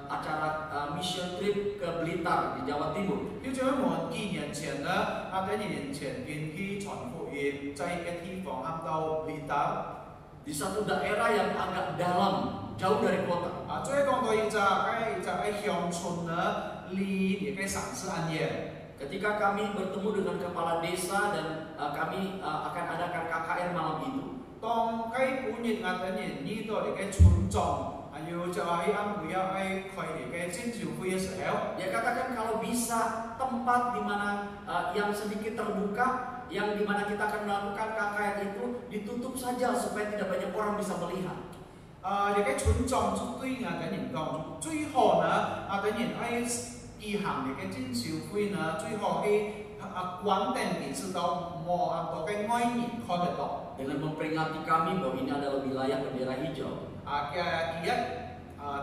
acara mission trip ke Blitar di Jawa Timur. 弟兄姊妹們，幾年前呢，幾年前便去傳福音，在一個地方喊到Blitar， di satu daerah yang agak dalam, jauh dari kota. 再講到一個鄉村呢，離一個城市很遠。 Ketika kami bertemu dengan kepala desa dan kami akan adakan KKR malam itu. 當喺本月啲人呢度嚟嘅村莊，還有就喺啱每一喺佢哋嘅徵召會嘅時候， Dia katakan kalau bisa tempat di mana yang sedikit terbuka, yang di mana kita akan melakukan KKR itu ditutup saja supaya tidak banyak orang bisa melihat. 你嘅村莊對啲人講，最好呢，啲人喺舉行你嘅徵召會呢，最好喺關燈嘅知道冇咁多嘅外人看得到。 Dengan memperingati kami bahwa ini adalah wilayah bendera hijau.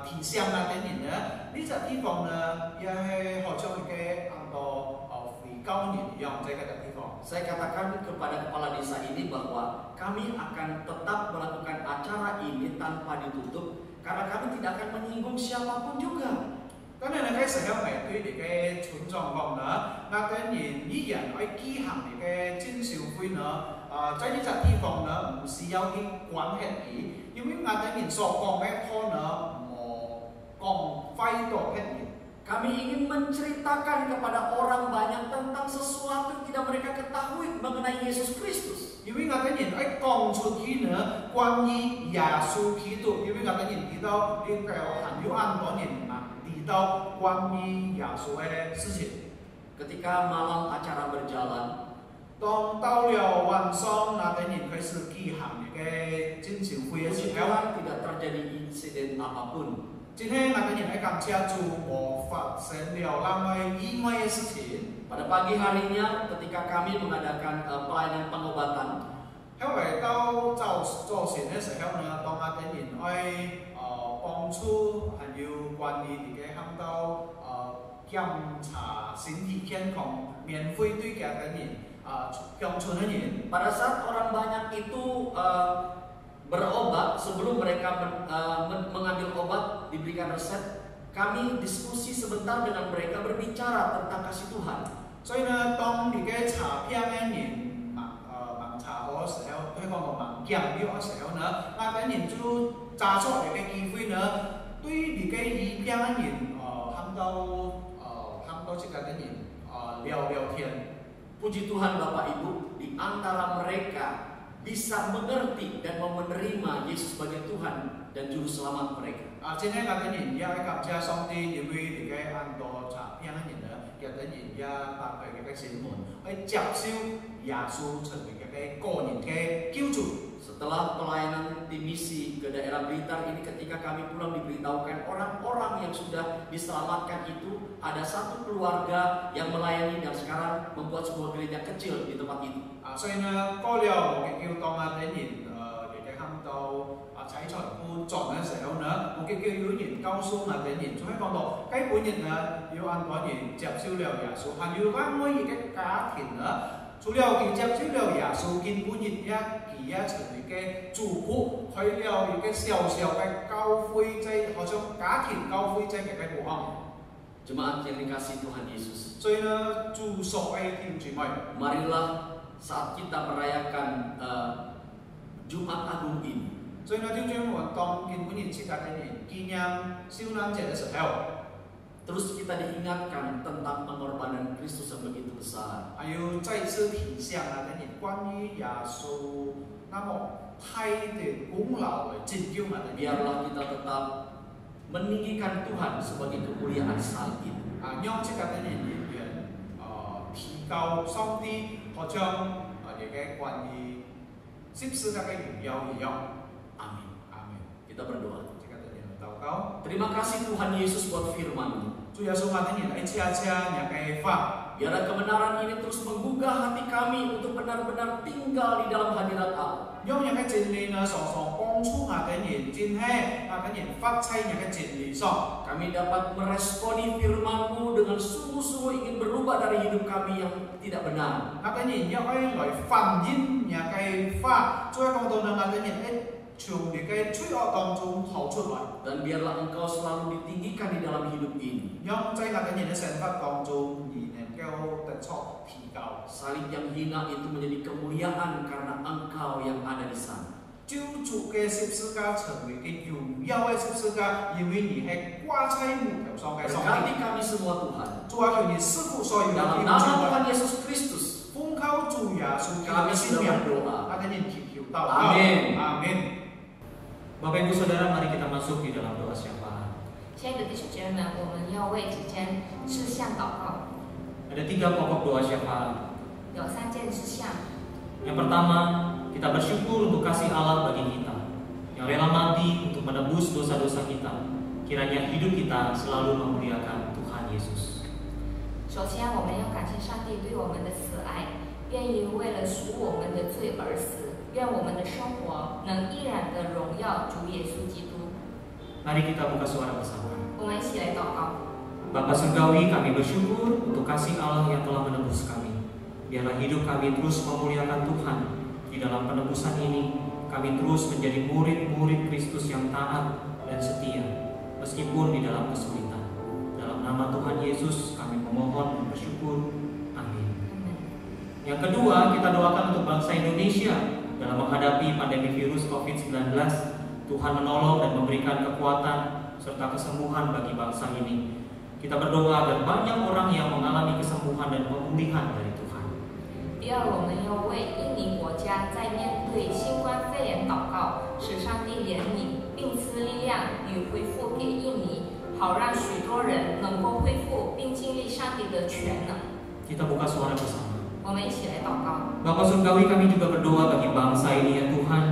提醒啲人呢，呢個地方呢，也係好像一個咁多非教人一樣，在嗰個地方。 Saya katakan kepada kepala desa ini bahwa kami akan tetap melakukan acara ini tanpa ditutup karena kami tidak akan menyinggung siapapun juga. 咁你喺時候咪對你嘅村莊講呢，啲人依然喺舉行你嘅徵召會呢，在呢個地方呢，唔需要去管轄你，因為啲人所講嘅可能冇講快到啲人。 Kami ingin menceritakan kepada orang banyak tentang sesuatu yang tidak mereka ketahui mengenai Yesus Kristus. 因為啲人喺講出去呢，關於耶穌基督，因為啲人知道呢個很有很多人知道關於耶穌嘅事情。 Ketika malam acara berjalan, 當到了晚上，那等人開始舉行一個進行會嘅 Puji 時候， Tuhan tidak terjadi insiden apapun. 今天那等人喺感謝主，冇發生了那麼意外嘅事情。 Pada pagi harinya ketika kami mengadakan pelayanan pengobatan, 因為到早前嘅時候呢，當那等人去幫助還有關於自己喊到檢查身體健康，免費對嘅等人鄉村嘅人。 pada saat orang banyak itu berobat sebelum mereka mengambil obat diberikan resep, kami diskusi sebentar dengan mereka berbicara tentang kasih Tuhan. 所以呢，當自己查片嘅人盲查好嘅時候，佢講到盲檢標嘅時候呢，那等人就揸出嚟嘅機會呢，對自己醫片嘅人喊到這個等人聊天。 Puji Tuhan Bapak Ibu, di antara mereka bisa mengerti dan mau menerima Yesus sebagai Tuhan dan Juru Selamat mereka. 今天那等人也感謝上帝，因為自己按到查片嘅人呢，有等人也打開嘅心門，去接受耶穌成為嘅個人嘅救主。 Setelah pelayanan tim misi ke daerah Blitar ini, ketika kami pulang diberitahukan orang-orang yang sudah diselamatkan itu ada satu keluarga yang melayani dan sekarang membuat sebuah gereja kecil di tempat itu. 所以呢，過了我嘅叫當啊等人自己喊到採財富賺嘅時候呢，我嘅叫有人告訴啊等人，就係講到基本人呢要按多人接受了耶穌，還有啱每一個家庭呢。 除了佢接受了耶穌，佢本人也成為嘅主僕，開了一個小小嘅教會，即好像家庭教會即嘅部分。 Jemaat yang dikasihi Tuhan Yesus. 所以呢，主所愛弟兄姊妹， Marilah saat kita merayakan Jumat Agung ini, 所以呢，弟兄姊妹，當佢本人節日嘅人紀念受難節嘅時候。 terus kita diingatkan tentang pengorbanan Kristus yang begitu besar. 還有再次提醒啊，等人關於耶穌那麼大的功勞來拯救我們。 Biarlah kita tetap meninggikan Tuhan sebagai kemuliaan salib ini. 讓這個等人演員提高上帝，好像這個關於十字架嘅榮耀一樣。 Amin. Amin. Kita berdoa. 這個等人禱告。 Terima kasih Tuhan Yesus buat firman-Mu. 主耶穌啊，等人來恰恰那個法。 Biarlah kebenaran ini terus menggugah hati kami untuk benar-benar tinggal di dalam hadirat Allah. 用那個真理呢，常常幫助啊等人，真係啊等人發揮那個真理上。 Kami dapat meresponi firman-Mu dengan sungguh-sungguh ingin berubah dari hidup kami yang tidak benar. 啊等人要來反映那個法，再講到呢，啊等人從你嘅罪惡當中逃出來。 Dan biarlah Engkau selalu ditinggikan di dalam hidup ini. 讓在那個人嘅生活當中，你能夠得出提高。 Salib yang hina itu menjadi kemuliaan karena Engkau yang ada di sana. 救主嘅十字架成為嘅榮耀嘅十字架，因為你係掛在木頭上嘅上帝。 Berkati kami semua Tuhan. 主啊，求你賜福所有嘅 Dalam 弟兄 nama 姊妹， Tuhan Yesus Kristus, 奉靠主耶穌基督 kami 嘅 sudah 名， berdoa. 啊等人祈求禱告。 Amin. Amin. Bapak Ibu Saudara, mari kita masuk di dalam doa syafaat. 亲爱的弟兄姐妹们，我们要为之间事项祷告， Ada 3 pokok doa syafaat. 有3件事项。 Yang pertama, kita bersyukur untuk kasih Allah bagi kita, yang rela mati untuk menebus dosa-dosa kita. Kiranya hidup kita selalu memuliakan Tuhan Yesus. 首先，我们要感谢上帝对我们的慈爱，愿意为了赎我们的罪而死。愿我们的生活能依然的荣耀主耶稣基督。 Mari kita buka suara bersama. 我们一起来祷告。 Bapa Surgawi, kami bersyukur untuk kasih Allah yang telah menebus kami. Biarlah hidup kami terus memuliakan Tuhan. Di dalam penebusan ini, kami terus menjadi murid-murid Kristus yang taat dan setia, meskipun di dalam kesulitan. Dalam nama Tuhan Yesus, kami memohon dan bersyukur. Amin. Yang kedua, kita doakan untuk bangsa Indonesia dalam menghadapi pandemi virus COVID-19. Tuhan menolong dan memberikan kekuatan serta kesembuhan bagi bangsa ini. Kita berdoa agar banyak orang yang mengalami kesembuhan dan pemulihan dari Tuhan. 第二，我们要为印尼国家在面对新冠肺炎祷告，使上帝怜悯，并赐力量与恢复给印尼，好让许多人能够恢复并经历上帝的全能。 Kita buka suara bersama. 我们一起来祷告。 Bapa Surgawi, kami juga berdoa bagi bangsa ini ya Tuhan.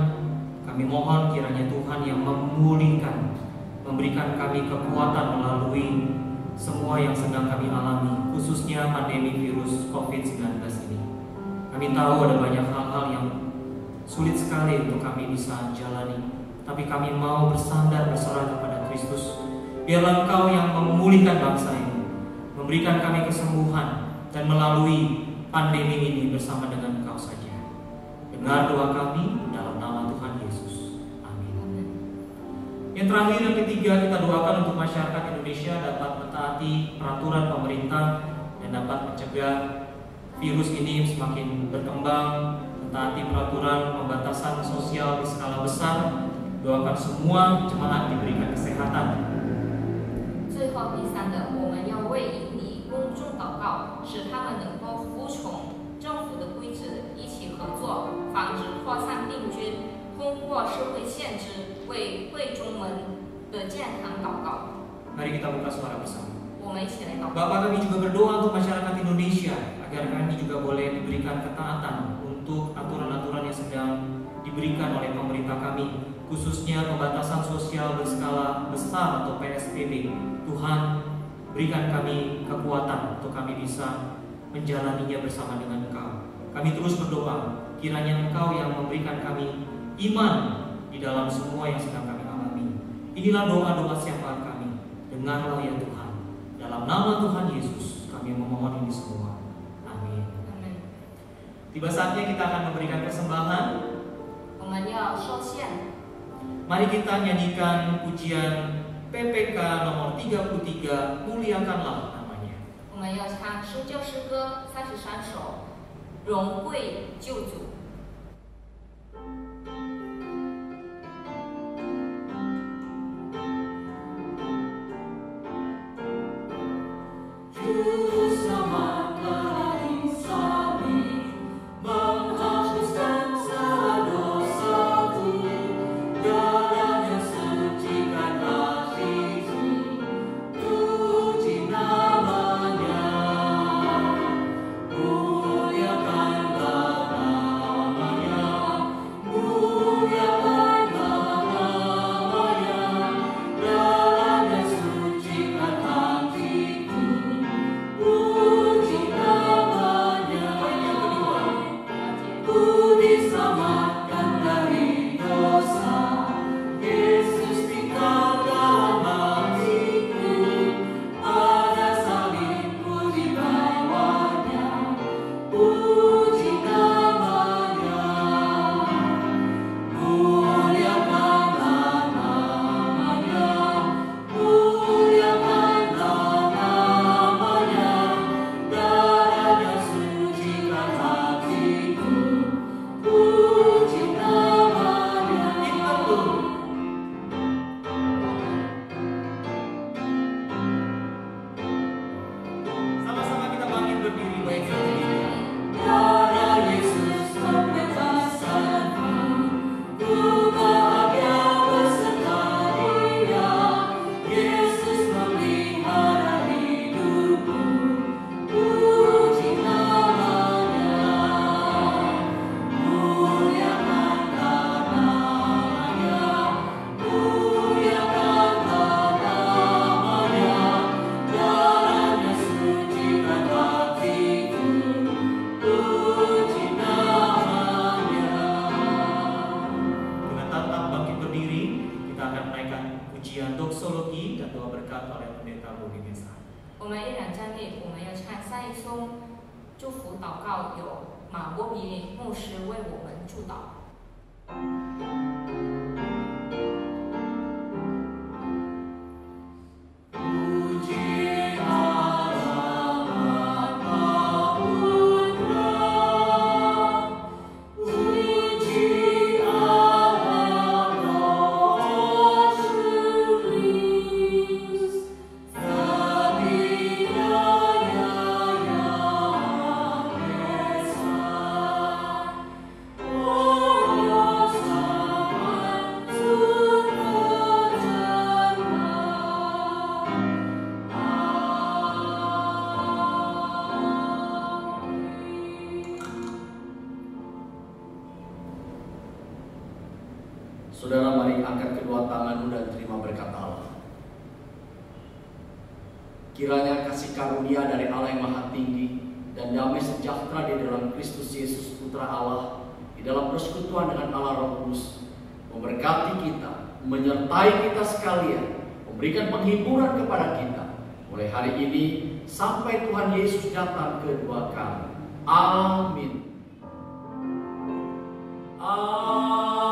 Kami mohon kiranya Tuhan yang memulihkan, memberikan kami kekuatan melalui semua yang sedang kami alami, khususnya pandemi virus COVID-19 ini. Kami tahu ada banyak hal-hal yang sulit sekali untuk kami bisa jalani, tapi kami mau bersandar berserah kepada Kristus. Biarlah Engkau yang memulihkan bangsa ini, memberikan kami kesembuhan, dan melalui pandemi ini bersama dengan Engkau saja. Dengar doa kami dalam nama Tuhan Yesus. Amin. Yang terakhir, yang ketiga, kita doakan untuk masyarakat Indonesia dapat mentaati peraturan pemerintah dan dapat mencegah virus ini semakin berkembang, mentaati peraturan pembatasan sosial di skala besar. Doakan semua jemaat diberikan kesehatan. 最后第三个，我们要为印尼公众祷告，使他们能够服从政府的规则，一起合作，防止扩散病菌。通过社会限制，为会众们的健康祷告。 Mari kita buka suara bersama. 我们一起来祷告。 Bapak, kami juga berdoa untuk masyarakat Indonesia agar kami juga boleh diberikan ketaatan untuk aturan-aturan yang sedang diberikan oleh pemerintah kami, khususnya pembatasan sosial berskala besar atau PSBB. Tuhan, berikan kami kekuatan untuk kami bisa menjalaninya bersama dengan Engkau. Kami terus berdoa, kiranya Engkau yang memberikan kami iman di dalam semua yang sedang kami alami. Inilah doa-doa syafaat kami. Dengarlah ya Tuhan. Dalam nama Tuhan Yesus kami memohon ini semua. Amin. Amin。 Tiba saatnya kita akan memberikan persembahan. 我们要受献。 Mari kita nyanyikan pujian PPK nomor 33, Muliakanlah namanya. 我们要唱施救诗歌33首，荣贵救主。 我们依然站立，我们要唱赛颂祝福祷告，由马波比牧师为我们祝祷。 Oh Saudara, mari angkat kedua tanganmu dan terima berkat Allah. Kiranya kasih karunia dari Allah yang Maha Tinggi dan damai sejahtera di dalam Kristus Yesus Putra Allah, di dalam persekutuan dengan Allah Roh Kudus, memberkati kita, menyertai kita sekalian, memberikan penghiburan kepada kita mulai hari ini sampai Tuhan Yesus datang kedua kali. Amin. Amin.